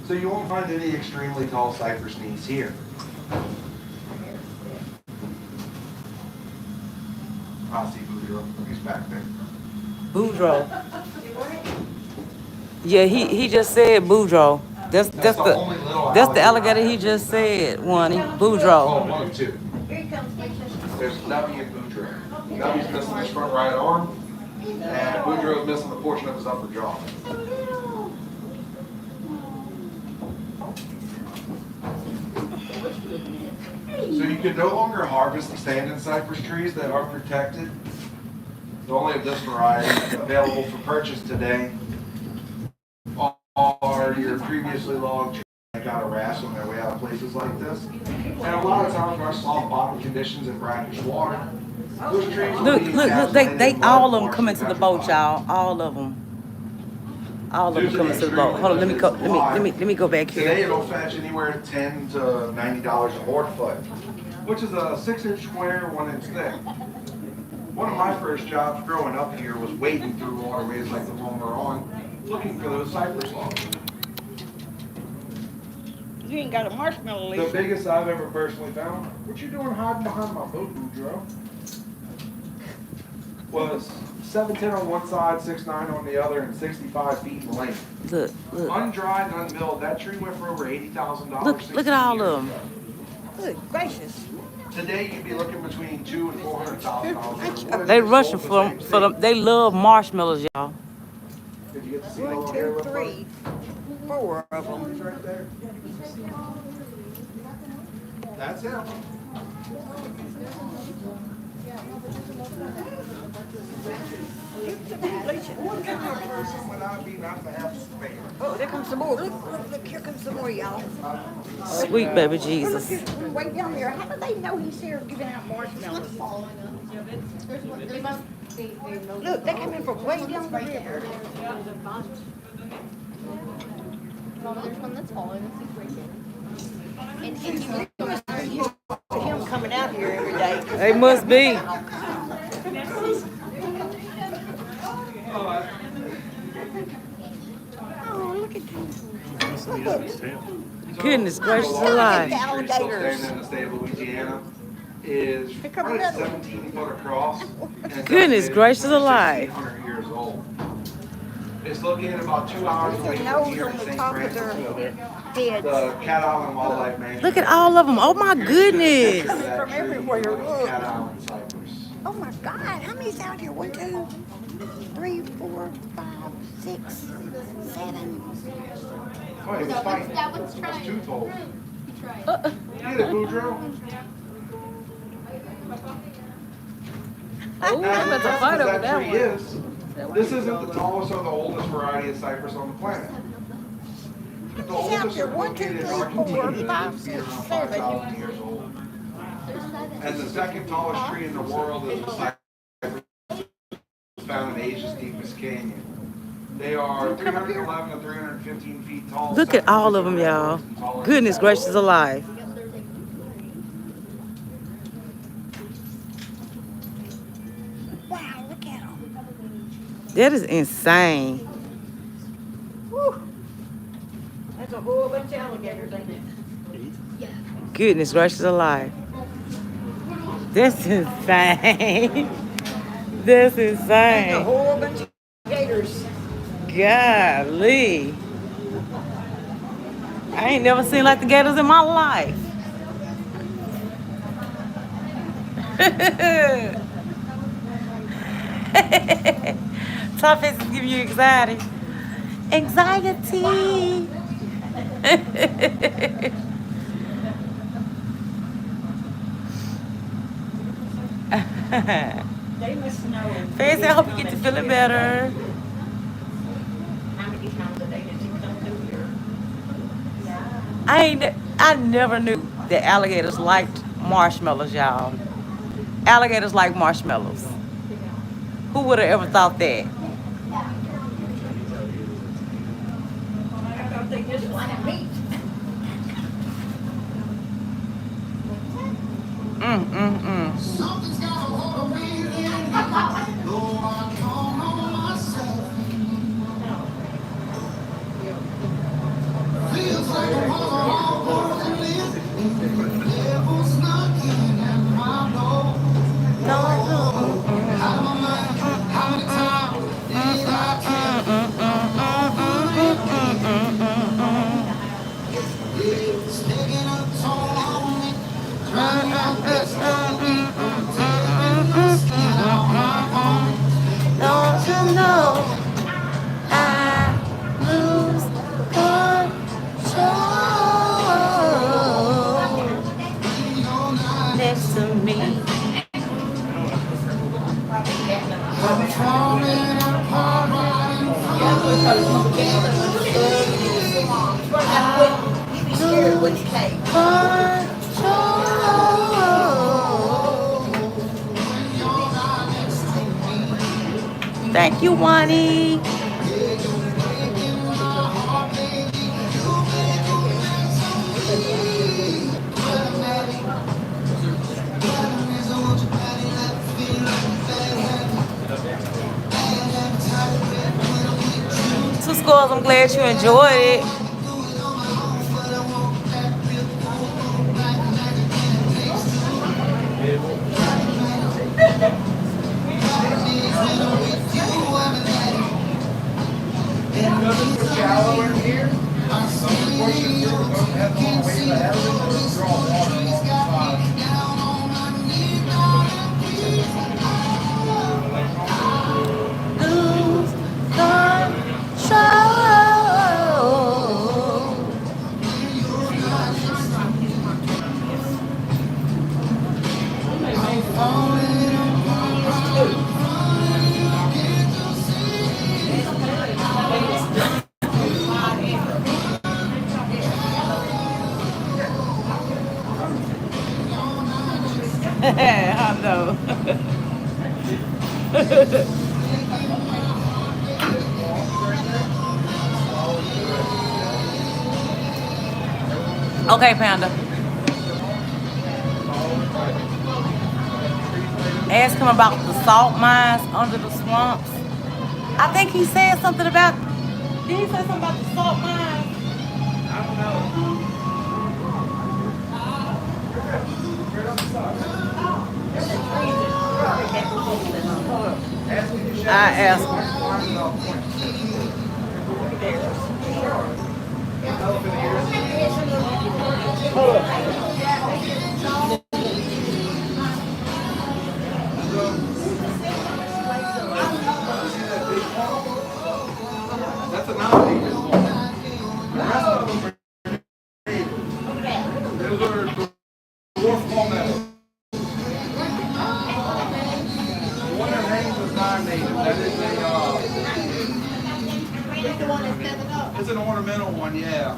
so you won't find any extremely tall cypress knees here. I see Boudreaux. He's back there. Boudreaux. Yeah, he just said Boudreaux. That's the alligator he just said, one. Boudreaux. Oh, one of two. There's Nubby and Boudreaux. Nubby's missing his front right arm, and Boudreaux's missing the portion of his upper jaw. So you can no longer harvest the standing cypress trees that are protected. The only of this variety available for purchase today are your previously logged trees that got a rash on their way out of places like this. And a lot of times our soft bottom conditions in brackish water, those trees will Look, be they encapsulated all in of them coming to the boat, y'all. All of them. All of them Usually coming to the boat. Hold on, let me go back Today here. it'll fetch anywhere $10 to $90 a board foot, which is a 6-inch square, 1 inch thick. One of my first jobs growing up here was wading through waterways like the one we're on, looking for those cypress logs. You ain't got a marshmallow The leaf. biggest I've ever personally found, what you doing hiding behind my boat, Boudreaux? Was 7'10" on one side, 6'9" on the other, and 65 feet in length. Look. Undried and unmilled, that tree went for over $80,000. Look at all of them. Good gracious. Today, you'd be looking between $200,000 and $400,000. They rushing for them. They love marshmallows, y'all. Did you get to see 1, 2, 3, 4 of them. right there? That's him. Without being out to have space. Oh, there comes some more. Look, here comes some more, y'all. Sweet baby Jesus. Way down there. How do they know he's here giving out marshmallows? Look, they come in from way down the river. Mama, there's one that's falling. It's right there. And you Him coming out here every day. They must be. Oh, look at him. Goodness gracious The alive. alligators. Standing in the state of Louisiana is come probably another 17 foot across. And it's Goodness estimated gracious to be alive. 1,600 years old. It's located about 2 hours away Their from nose here on in the St. top of their Francis. heads. The Cat Island Wildlife Management. Look at all of them. Oh my goodness. From everywhere, look. Cat Island, Cypress. Oh my God, how many's out here? 1, 2, 3, 4, 5, 6, 7. Oh, he was fighting. that one's That's trying. two toes. He tried. Get it, Boudreaux. Oh, I'm about to fight over that tree one. is, this isn't the tallest or the oldest variety of cypress on the planet. The out oldest there? are 1, 2, located in 3, 4, Argentina, 5, they'd be 6, around 7. 5,000 years old. And the second tallest tree in the world is the cypress found in Asia's deepest canyon. They are 311 to 315 feet tall. Look at all of them, y'all. Goodness gracious alive. Wow, look at them. That is insane. Whew. That's a whole bunch of alligators, ain't it? Goodness gracious alive. That's insane. That's That's a insane. whole bunch of gators. Golly. I ain't never seen like the gators in my life. Top face is giving you anxiety. Anxiety. They must know. Face, I hope you get to feeling better. How many times a day did you come through here? I never knew that alligators liked marshmallows, y'all. Alligators like marshmallows. Who would have ever thought that? I thought they just wanted meat. Something's got a hold of me, though I don't know myself. Feels like I'm all over the list. The devil's knocking at my door. Out of my mind, how many times did I tell you? It's taking a toll on me. Trying my best to be tearing the skin off my bones. Don't you know I lose control next to me? I'm falling apart right in front of You'd be scared when you came. Thank you, Wani. Two scores, I'm glad you enjoyed it. Shallow in here. Some portions of the boat have more weight ahead of it, so it's drawing water off the side. Okay, Panda. Ask him about the salt mines under the swamps. I think he said something about. Did he say something about the salt mines? I asked That's a non-native one. The rest of them are native. Those are dwarf palmetto. The one that hangs is non-native. That is it's an ornamental one, yeah.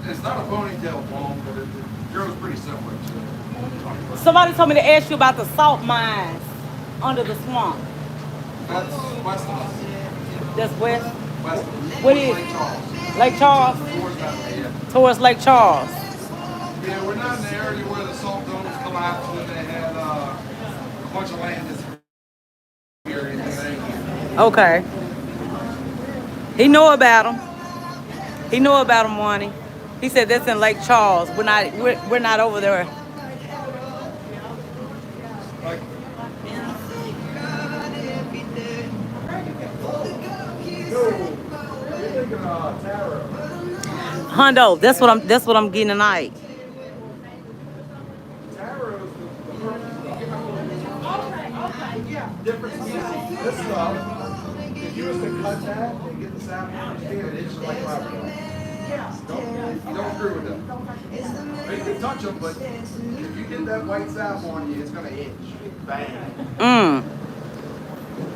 It's not a ponytail palm, but it grows pretty similar to it. Somebody told me to ask you about the salt mines under the swamp. That's west of us. That's west. West of us. What is Lake Charles. Lake Charles? Towards that way, yeah. Towards Lake Charles. Yeah, we're not in the area where the salt domes collapsed and they had a bunch of land disappear or anything. Okay. He know about them. He know about them, Wani. He said that's in Lake Charles. We're not over there. Like, you're thinking taro. Hundo, that's what I'm getting tonight. Taro's different species. This stuff, if you was to cut that and get the sap on your skin, it's just like rubber. You don't screw with them. You can touch them, but if you get that white sap on you, it's gonna itch. Bang.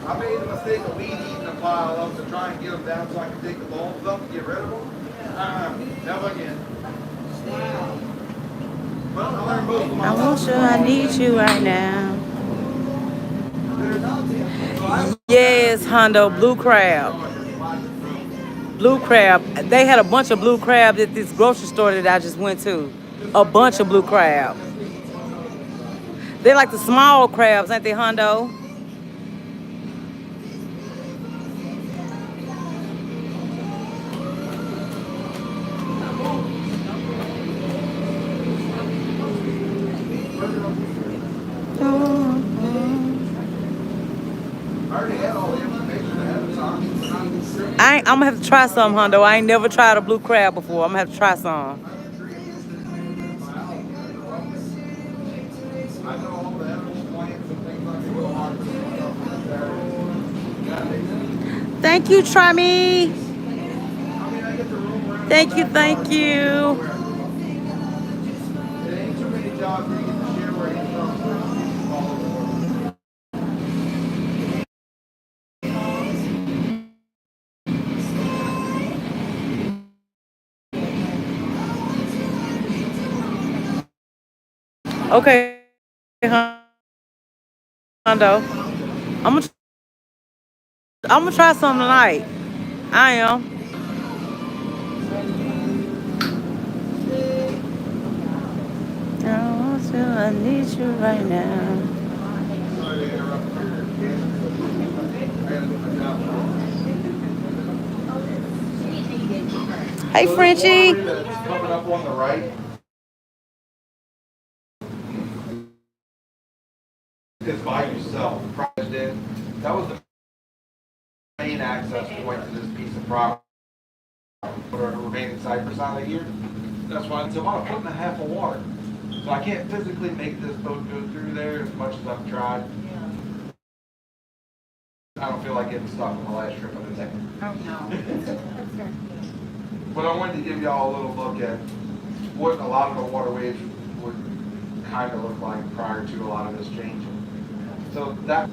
I made the mistake of weed eating a pile of them to try and get them down so I can take the bulbs up and get rid of them. Never again. Well, I learned both of them. I want you, I need you right now. Yes, Hondo, blue crab. Blue crab. They had a bunch of blue crabs at this grocery store that I just went to. A bunch of blue crab. They're like the small crabs, ain't they, Hondo? I'm gonna have to try some, Hondo. I ain't never tried a blue crab before. I'm gonna have to try some. Thank you, try me. Thank you, thank you. Okay, Hondo. I'm gonna try some tonight. I am. I want you, I need you right now. Hey, Frenchie. Coming up on the right. Is by yourself. That was the main access point to this piece of property. Put our remaining Cypress alligator. That's why it's about 1.5 foot of water. So I can't physically make this boat go through there as much as I've tried. I don't feel like getting stuck on the last trip of the day. Oh, no. But I wanted to give y'all a little look at what a lot of the waterways would kind of look like prior to a lot of this changing. So that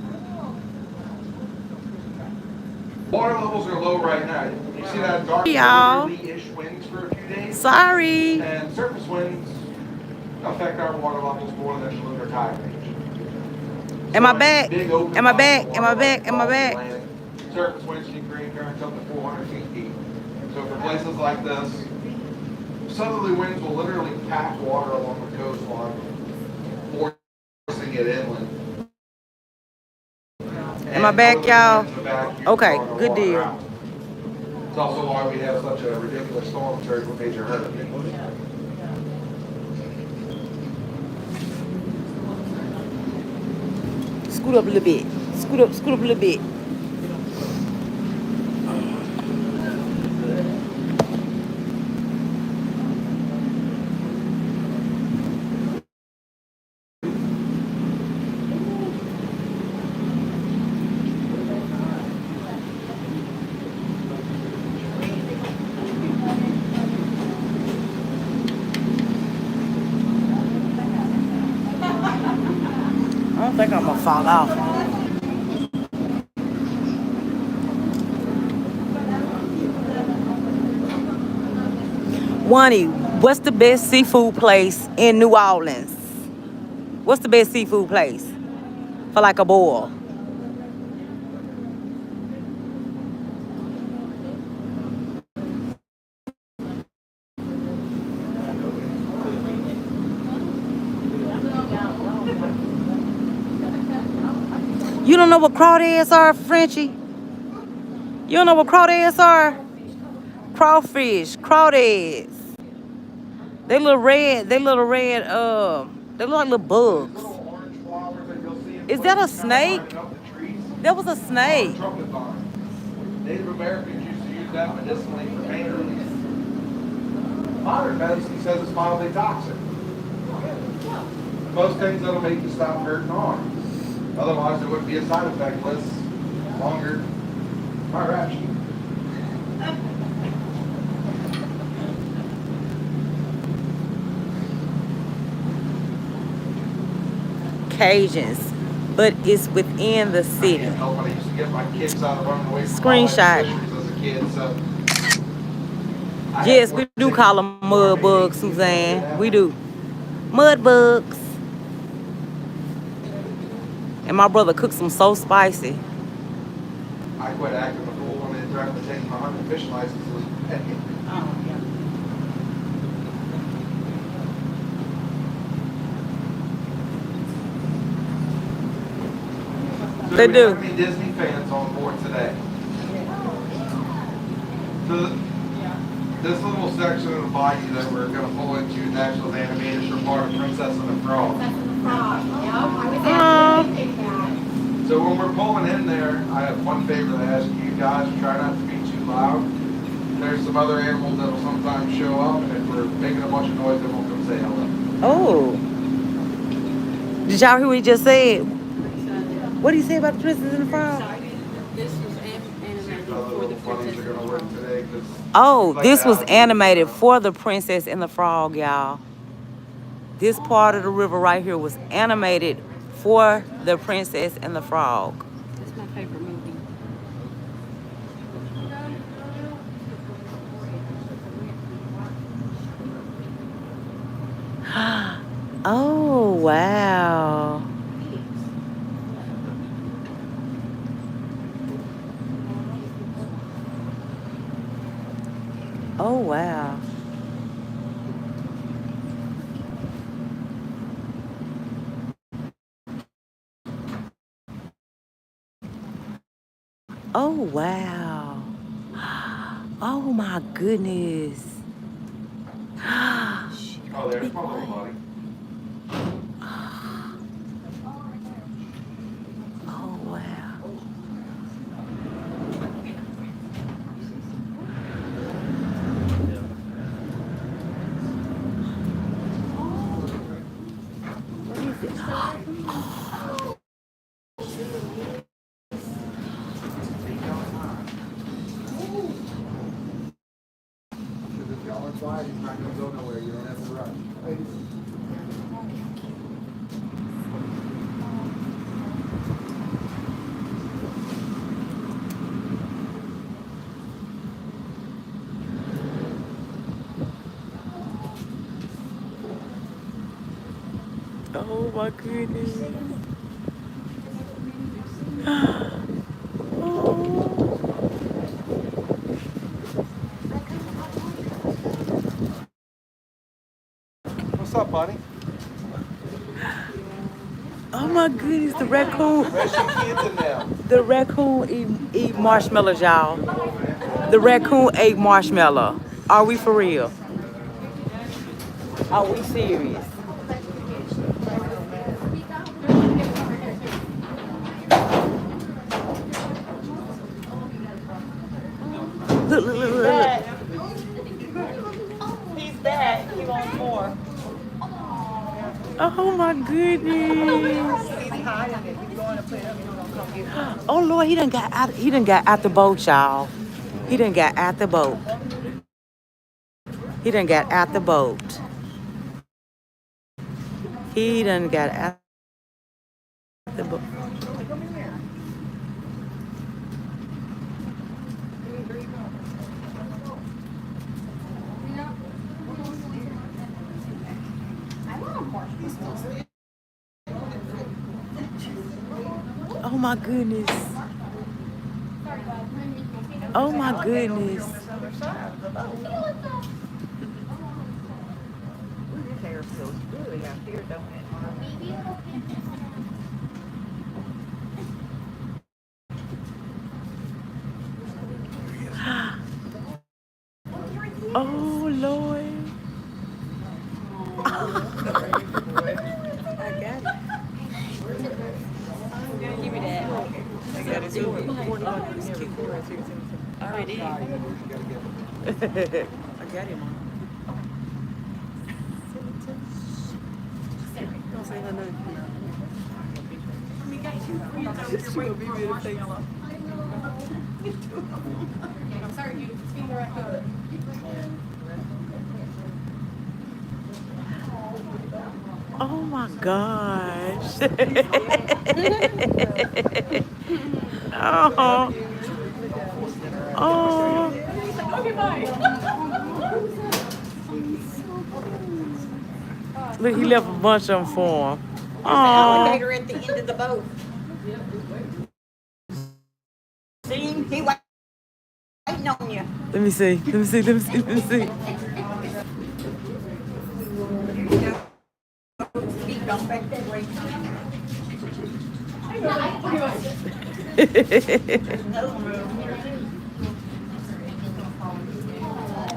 water levels are low right now. You see that dark ish winds for a few days? Sorry. And surface winds affect our water levels more than the lunar tide range. Am I back? Am I back? Am I back? Am I back? Surface winds can create currents up to 400 feet deep. So for places like this, southerly winds will literally pack water along the coastline, forcing it inland. Am I back, y'all? Okay, good deal. It's also why we have such a ridiculous storm surge with major hurricanes. Scoot up a little bit. Scoot up a little bit. I don't think I'm gonna fall off. Wani, what's the best seafood place in New Orleans? What's the best seafood place for like a boil? You don't know what crawdads are, Frenchie? You don't know what crawdads are? Crawfish, crawdads. They little red, they look like little bugs. Is that a snake? That was a snake. Native Americans used to use that medicinally for pain relief. Modern medicine says it's mildly toxic. Most things that'll make you stop hurting arms. Otherwise, there wouldn't be a side effect list longer. All right. Cajuns, but it's within the city. I can't help it. I used to get my kids out of running away from Screenshot. as a kid, so. Yes, we do call them mud bugs, Suzanne. We do. Mud bugs. And my brother cooks them so spicy. I quit acting the fool when they threatened to take my hunting fishing licenses. They we do. have any Disney fans on board today? So this little section of the body that we're going to pull into next was animated for part of Princess and the Frog. So when we're pulling in there, I have one favor to ask you guys: try not to be too loud. There's some other animals that will sometimes show up, and if we're making a bunch of noise, they won't come say hello. Oh. Did y'all hear what he just said? What did he say about the Princess and the Frog? This was animated for the Funnies are going to work today, 'cause Oh, this was animated for the Princess and the Frog, y'all. This part of the river right here was animated for the Princess and the Frog. That's my favorite movie. Oh, wow. Oh, wow. Oh, wow. Oh, my goodness. oh, there's my little buddy. Oh, wow. What is it? If y'all are quiet, he's not going to go nowhere. You don't have to rush. Oh, my goodness. buddy. Oh my goodness, the raccoon. Where's your kids in there? The raccoon eat marshmallows, y'all. The raccoon ate marshmallow. Are we for real? Are we serious? Look, look, look, look, look. He's back. He wants more. Oh my goodness. Oh Lord, he done got out the boat, y'all. He done got out the boat. He done got out the boat. He done got out the boat. Oh my goodness. Oh my goodness. Oh Lord. Give me that. I got it too. Already. I got him on. Sorry, dude. It's being the raccoon. Oh my gosh. Oh. Oh. Look, he left a bunch of them for him. There's an alligator at the end of the boat. See him? He waiting on you. Let me see. Let me see. Let me see. Let me see. Feet don't back that way.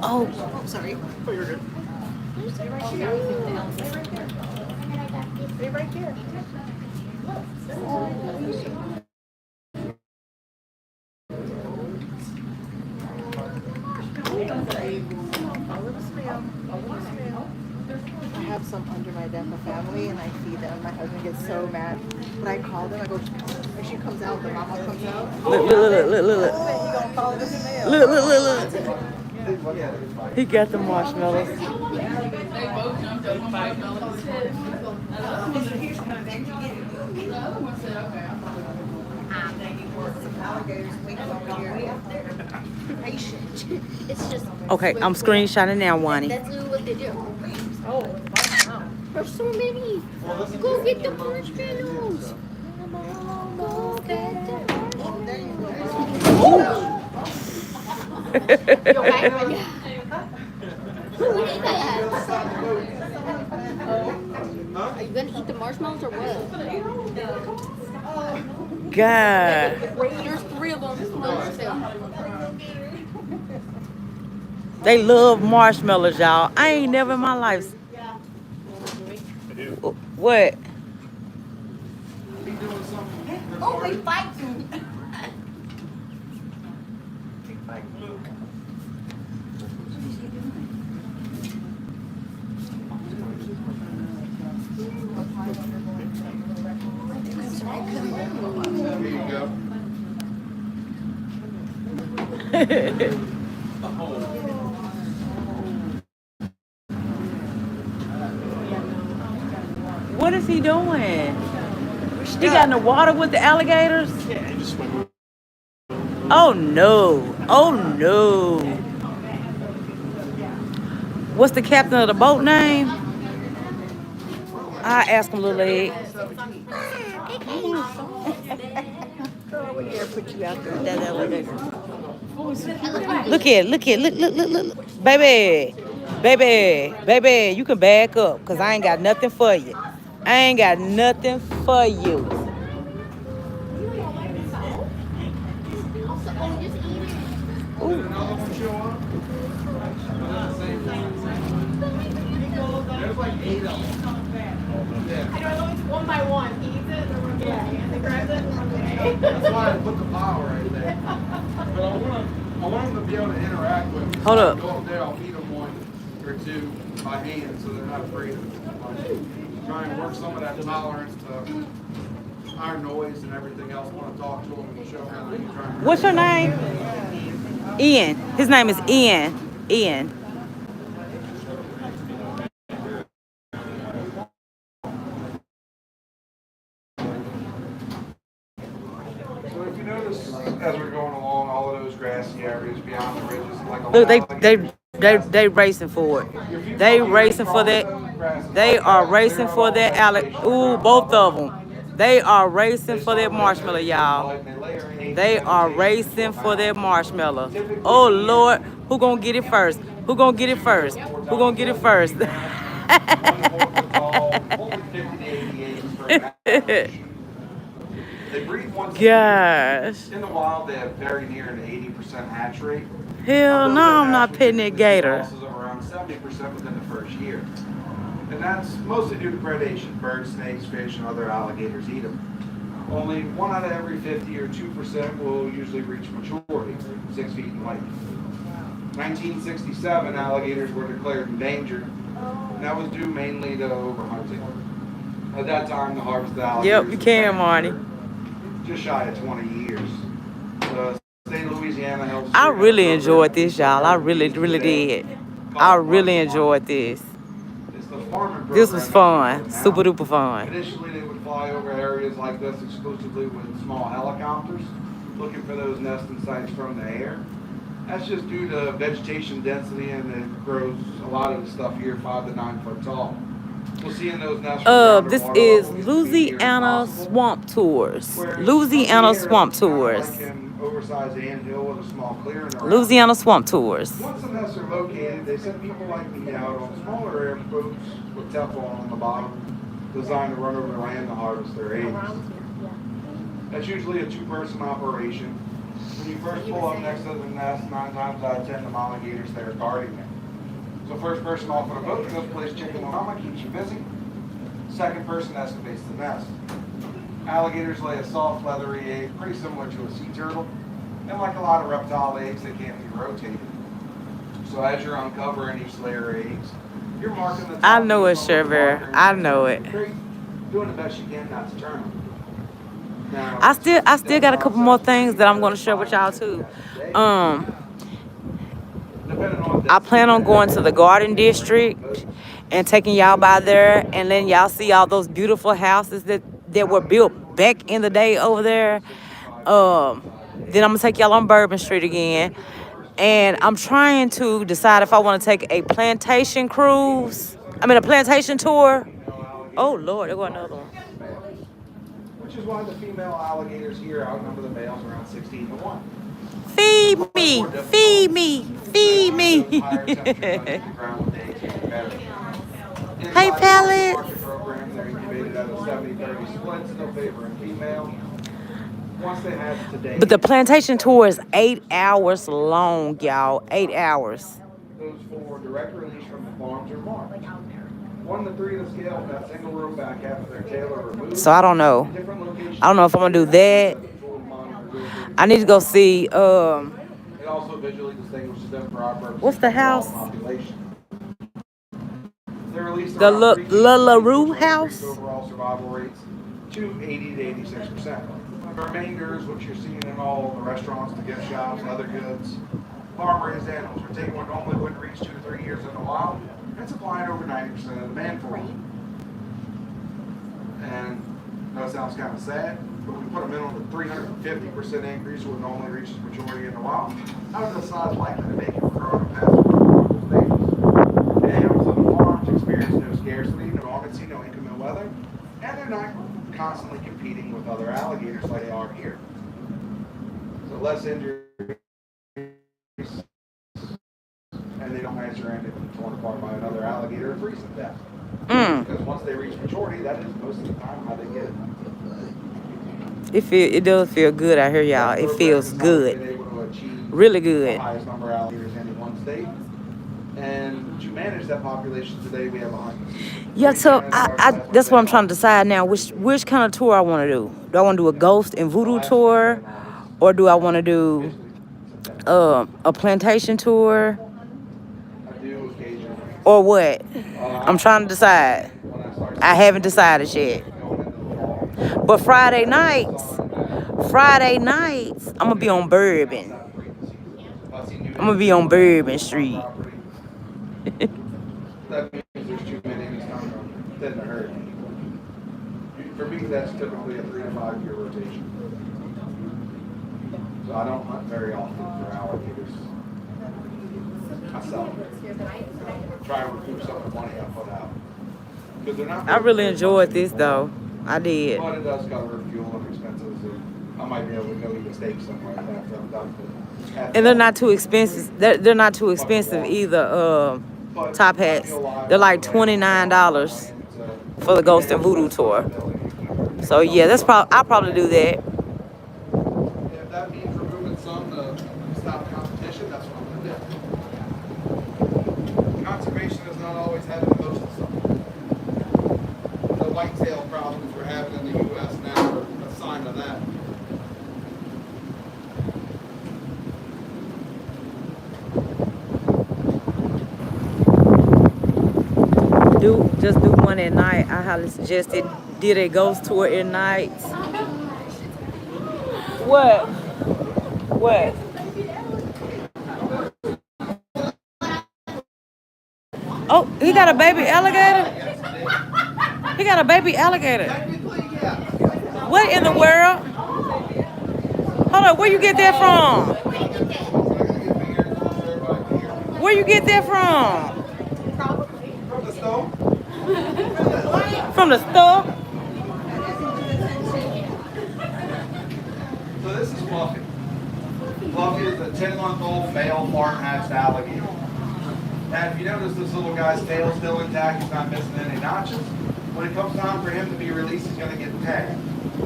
Oh, Sorry. Stay right there. I have some under my deck of family and I feed them. My husband gets so mad. When I call them, I go, when she comes out, the mama comes out. look, look, look, look, look, look. He gonna follow this in there. Look, look, look, look. He got the marshmallows. They both jumped up on marshmallows. The other one said, okay, I'm fine. Alligators waiting over here. Patient. It's just. Okay, I'm screenshotting now, Wani. That's what they do. Oh, wow. There's so many. Go get the marshmallows. Go get the marshmallows. Yo, who would eat that? Are you gonna eat the marshmallows or what? God. There's 3 of them. They love marshmallows, y'all. I ain't never in my life. What? Oh, we fighting. Here you go. What is he doing? He got in the water with the alligators? Oh no. Oh no. What's the captain of the boat name? I ask him, little leg. Put you out there with that alligator. Look here, look, look, look, look, look. Baby. Baby, you can back up because I ain't got nothing for you. I ain't got nothing for you. Did another one show up? Was that the same one? There's like 8 of them. Yeah. I know it's always one by one. He eats it, then runs away. And they grab it and run away. That's why I put the power right there. But I want them to be able to interact with me. Hold up. Go up there, I'll feed them 1 or 2 by hand so they're not afraid of it. Try and work some of that tolerance to our noise and everything else. I want to talk to them and show how they can try and... What's your name? Ian. His name is Ian. Ian. So if you notice, as we're going along, all of those grassy areas beyond the ridges, like a Look, they racing for it. They racing for that. They are racing for that Ooh, both of them. They are racing for that marshmallow, y'all. They are racing for that marshmallow. Oh Lord, who gonna get it first? Who gonna get it first? Who gonna get it first? They breed once a Gosh. year. In the wild, they have very near an 80% hatch rate. Hell no, I'm not petting that gator. Losses of around 70% within the first year. And that's mostly due to predation. Birds, snakes, fish, and other alligators eat them. Only 1 out of every 50 or 2% will usually reach maturity, 6 feet in length. 1967, alligators were declared endangered. And that was due mainly to overhunting. At that time, the harvested alligators... Yep, you can, Marty. Just shy of 20 years. The state of Louisiana helps... I really enjoyed this, y'all. I really did. I really enjoyed this. This was fun. Super duper fun. Initially, they would fly over areas like this exclusively with small helicopters, looking for those nesting sites from the air. That's just due to vegetation density, and it grows a lot of the stuff here 5 to 9 foot tall. We'll see in those nests. This is Louisiana Swamp Tours. Louisiana Swamp Tours. Oversized anthill with a small clearing around. Louisiana Swamp Tours. Once the nests are located, they send people like me out on smaller airboats with Teflon on the bottom, designed to run over the land to harvest their eggs. That's usually a 2-person operation. When you first pull up next to the nest, 9 times out of 10, the alligators there guarding it. So first person off on a boat goes place chicken and mama, keeps you busy. Second person excavates the nest. Alligators lay a soft, leathery egg, pretty similar to a sea turtle. And like a lot of reptile eggs, they can't be rotated. So as you're uncovering each layer of eggs, you're marking the top. I know it, Chervere. I know it. Doing the best you can not to turn them. Now, I still got a couple more things that I'm going to share with y'all too. I plan on going to the Garden District and taking y'all by there and letting y'all see all those beautiful houses that were built back in the day over there. Then I'm gonna take y'all on Bourbon Street again, and I'm trying to decide if I want to take a plantation cruise. A plantation tour. Oh Lord, there go another one. Which is why the female alligators here outnumber the males around 16 to 1. Feed me, feed me, feed me. Hey, pellets. They're incubated out of 70-30 splits, no favoring female. Once they have today. But the plantation tour is 8 hours long, y'all. 8 hours. Those 4 direct release from the farms are marked. 1 to 3 of the scale, that single row back half of their tail are removed. So I don't know. I don't know if I'm gonna do that. I need to go see. It also visually distinguishes them for our purposes. What's the house? The LaRue house. Overall survival rates to 80 to 86%. The remainder is what you're seeing in all the restaurants, the gift shops, other goods. Farm-raised animals are taking what normally wouldn't reach 2 to 3 years in the wild and supplying over 90% of the demand for them. And that sounds kind of sad, but we put a minimum of 350% increase what normally reaches maturity in the wild. How is the size likely to make it grow on a path to local stages? The animals on the farms experience no scarcity, no armancy, no inclement weather, and they're not constantly competing with other alligators like they are here. So less injuries and they don't answer and they've been torn apart by another alligator or freeze to death. Mm. Because once they reach maturity, that is most of the time how they get it. It does feel good out here, y'all. It feels good. Really good. The highest number of alligators in any one state. And to manage that population today, we have 100. Yeah, so that's what I'm trying to decide now. Which kind of tour I want to do. Do I want to do a ghost and voodoo tour, or do I want to do a plantation tour, or what? I'm trying to decide. I haven't decided yet. But Friday nights, I'm gonna be on Bourbon. I'm gonna be on Bourbon Street. That means there's too many in this town to hurt. For me, that's typically a 3 to 5 year rotation. So I don't hunt very often for alligators. I sell them. Try and recoup some of the money I put out. Because they're not. I really enjoyed this though. I did. But it does cover fuel and expenses. And I might be able to go eat a steak somewhere after I'm done. And they're not too expensive. They're not too expensive either. Top hats. They're like $29 for the Ghost and Voodoo tour. So yeah, I'll probably do that. If that means removing some to stop competition, that's what I'm going to do. Conservation is not always having the most of something. The whitetail problems we're having in the U.S. now are a sign of that. Just do one at night. I highly suggested. Did a ghost tour at night. What? Oh, he got a baby alligator? He got a baby alligator. What in the world? Hold on, where you get that from? Where you get that from? From the stove? From the store? So this is Fluffy. Fluffy is a 10-month-old male farm-hatched alligator. Now, if you notice this little guy's tail still intact, he's not missing any notches. When it comes time for him to be released, he's going to get tagged.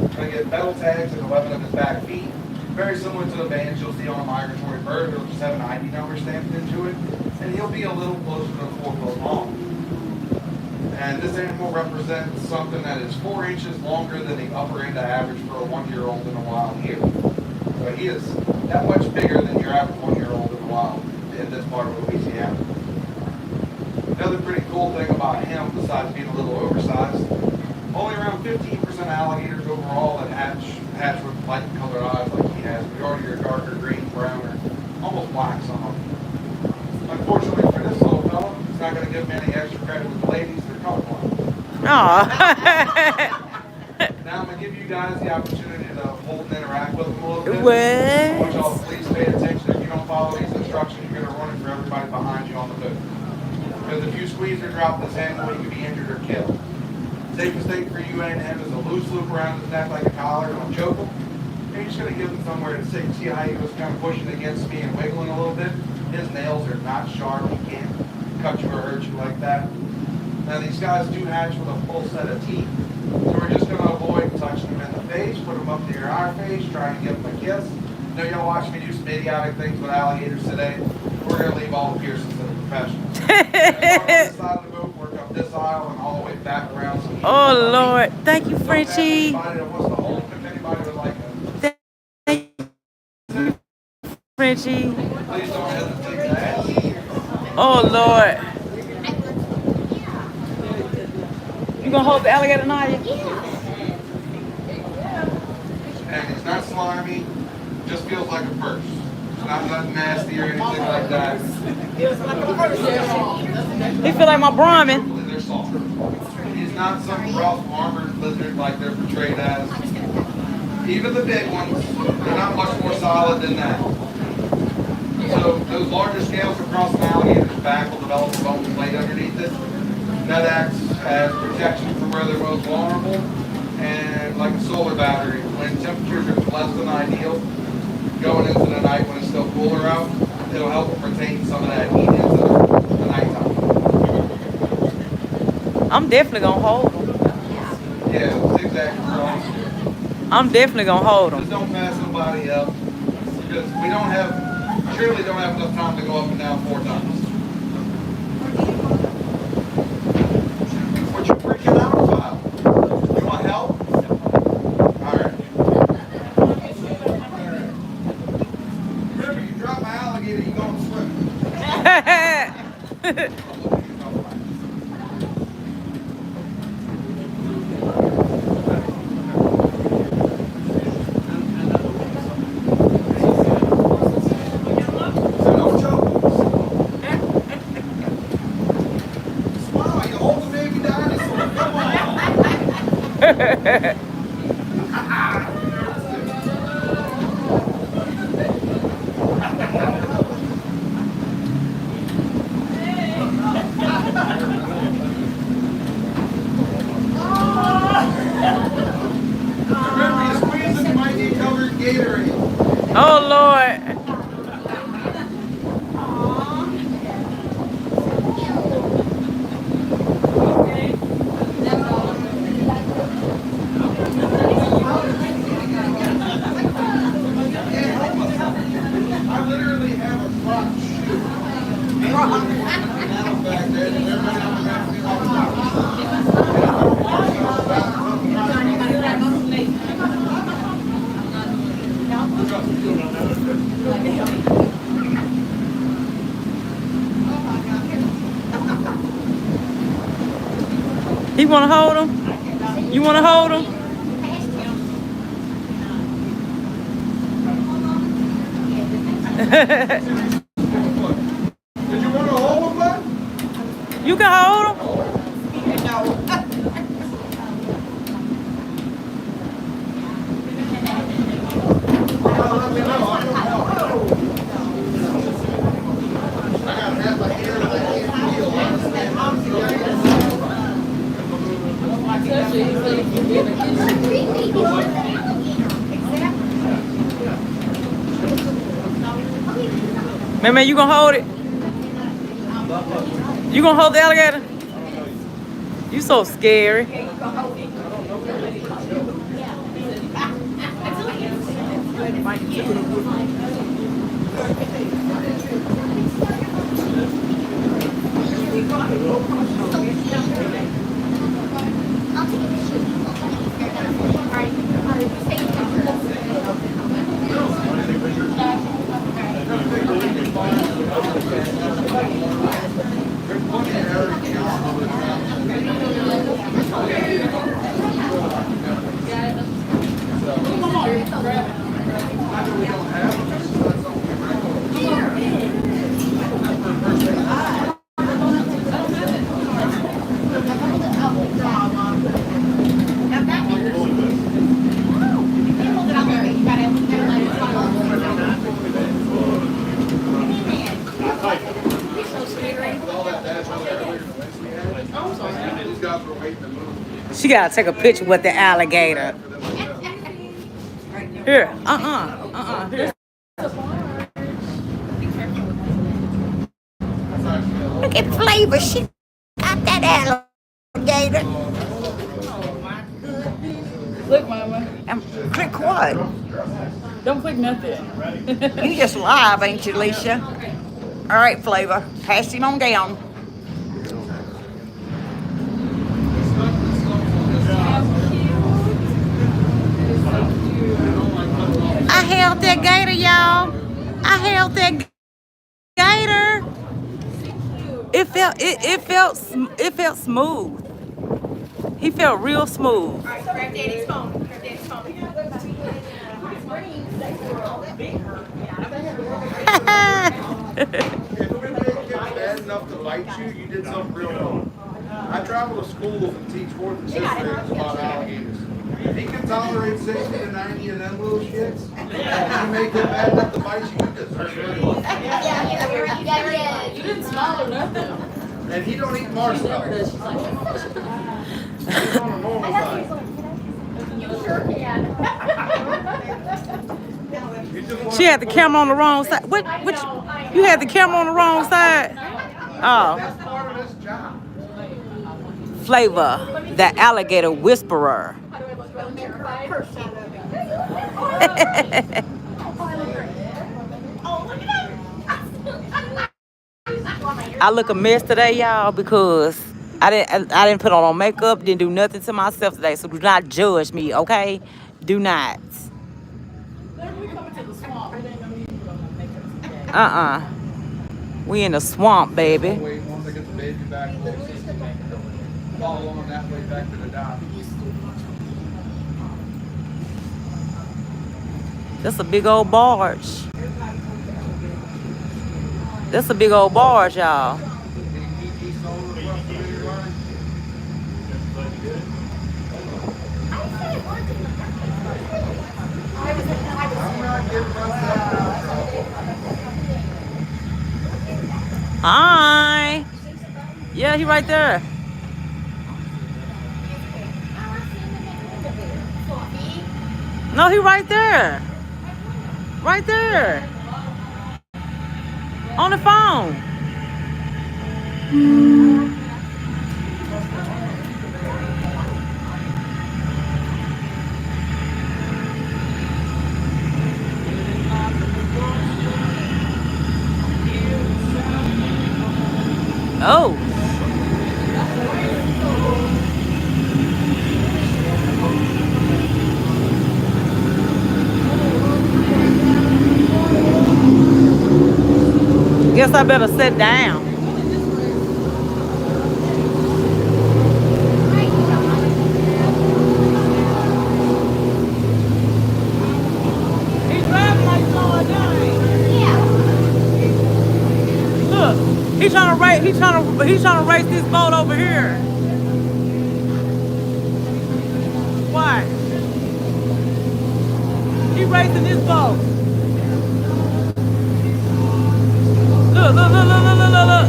He's going to get metal tags in 11 of his back feet. Very similar to the bands you'll see on a migratory bird. It'll just have an ID number stamped into it. And he'll be a little closer to 4 foot long. And this animal represents something that is 4 inches longer than the upper end of average for a 1-year-old in the wild here. So he is that much bigger than your average 1-year-old in the wild in this part of Louisiana. Another pretty cool thing about him, besides being a little oversized, only around 15% of alligators overall that hatch with light colored eyes like he has. Majority are darker green, brown, or almost black some of them. Unfortunately for this little fella, it's not going to give him any extra credit with the ladies. They're colorblind. Oh. Now I'm going to give you guys the opportunity to hold and interact with them a little bit. What? I want y'all to please pay attention. If you don't follow these instructions, you're going to run it for everybody behind you on the boat. Because if you squeeze or drop this animal, you could be injured or killed. Safest thing for you and him is a loose loop around his neck like a collar. Don't choke him. And you're just going to give him somewhere to sit. See how he was kind of pushing against me and wiggling a little bit? His nails are not sharp. He can't cut you or hurt you like that. Now these guys do hatch with a full set of teeth. So we're just going to avoid touching them in the face, put them up near our face, trying to give them a kiss. I know y'all watch me do some idiotic things with alligators today. We're going to leave all the piercings to the professionals. Work on this side of the boat, work up this aisle, and all the way back around. So Oh, Lord. Thank you, Frenchie. Anybody that wants to hold, if anybody would like to. Thank you, Frenchie. Please don't hesitate to ask. Oh, Lord. You gonna hold the alligator, Nadia? And it's not slimy, just feels like a purse. It's not nothing nasty or anything like that. He feel like my Brahmin. They're soft. He's not some rough armored lizard like they're portrayed as. Even the big ones, they're not much more solid than that. So those larger scales across an alligator's back will develop a bone plate underneath it. That acts as protection from where they're most vulnerable, and like a solar battery, when temperatures are less than ideal, going into the night when it's still cooler out, it'll help them retain some of that heat into I'm definitely gonna hold them. Yeah, zigzag across. I'm definitely gonna hold Just them. don't pass nobody up. Because we surely don't have enough time to go up and down 4 times. What you freaking out about? You want help? Alright. Remember, you drop my alligator, you gonna swim. Oh Lord. I literally have a crotch shoe. He wanna hold him? You wanna hold him? Did you want to hold him, bud? You can hold him. Man, you gonna hold it? You gonna hold the alligator? You so scary. She gotta take a picture with the alligator. Here, here. Look at FLAVA. She got that alligator. Look, Mama. Click what? Don't click nothing. You just live, ain't you, Alicia? All right, FLAVA. Pass him on down. I held that gator, y'all. I held that gator. It felt smooth. He felt real smooth. Grab Daddy's phone. Grab Daddy's phone. If it would make him bad enough to bite you, you did something real wrong. I travel to schools and teach 4th and 6th graders about alligators. He can tolerate 60 to 90 of them little shits. If you make him bad enough to bite you, you deserve it. You didn't smile or nothing. And he don't eat marshmallows. He's on a normal diet. You sure can. She had the camera on the wrong side. What? You had the camera on the wrong side? Oh. That's part of this job. FLAVA, the alligator whisperer. I look a mess today, y'all, because I didn't put on no makeup, didn't do nothing to myself today. So do not judge me, okay? Do not. We in the swamp, baby. Wait, once I get the baby back, follow on that way back to the dock. That's a big old barge. That's a big old barge, y'all. Hi. Yeah, he right there. No, he right there. Right there. On the phone. Oh. Guess I better sit down. He's driving like slowing down. Look, he's trying to race this boat over here. Why? He racing this boat. Look, look, look, look, look, look, look.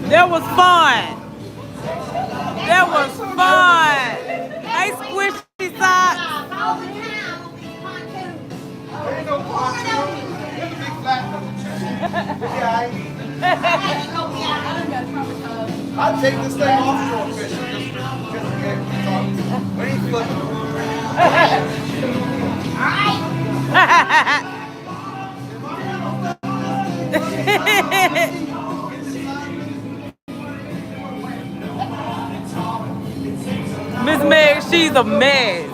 That was fun. That was fun. Hey, Squish I'd take this thing offshore fishing just to get when you flip Miss Meg, she's a mess.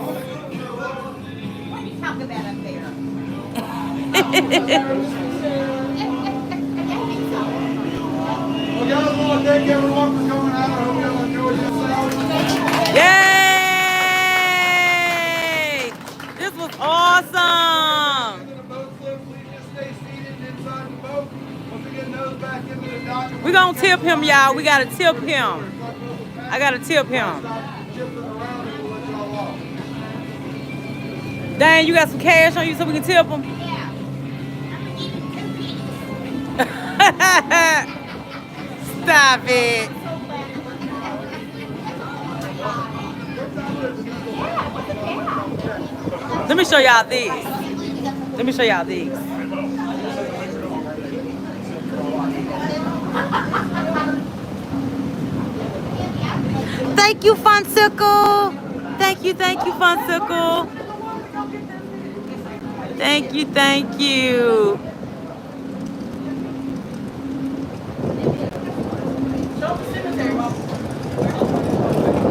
Well, guys, I want to thank everyone for coming out. I hope you enjoyed yourselves. Yay! This was awesome. We're gonna tip him, y'all. We gotta tip him. I gotta tip him. Dang, you got some cash on you so we can tip him? Stop it. Let me show y'all these. Let me show y'all these. Thank you, Funsicle. Thank you, Funsicle. Thank you.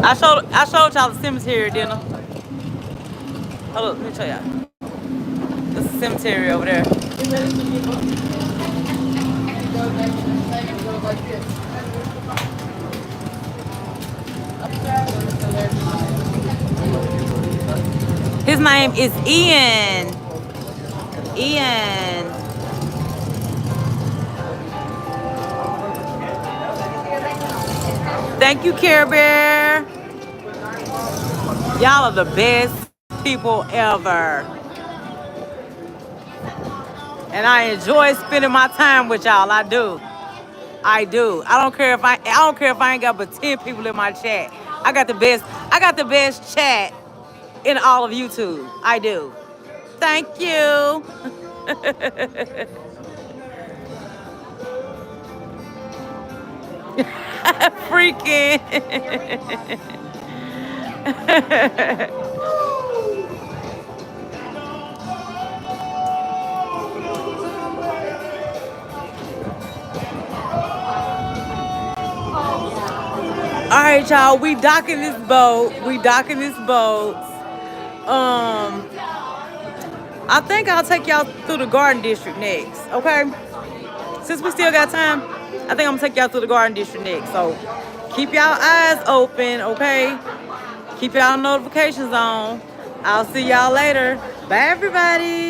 I showed y'all the cemetery, didn't I? Hold up, let me show y'all. This is the cemetery over there. His name is Ian. Thank you, Care Bear. Y'all are the best people ever. And I enjoy spending my time with y'all. I do. I don't care if I ain't got but 10 people in my chat. I got the best chat in all of YouTube. I do. Thank you. Freaking. All right, y'all. We docking this boat. I think I'll take y'all through the Garden District next. Okay. Since we still got time, I think I'm gonna take y'all through the Garden District next. So keep y'all eyes open, okay? Keep y'all notifications on. I'll see y'all later. Bye, everybody.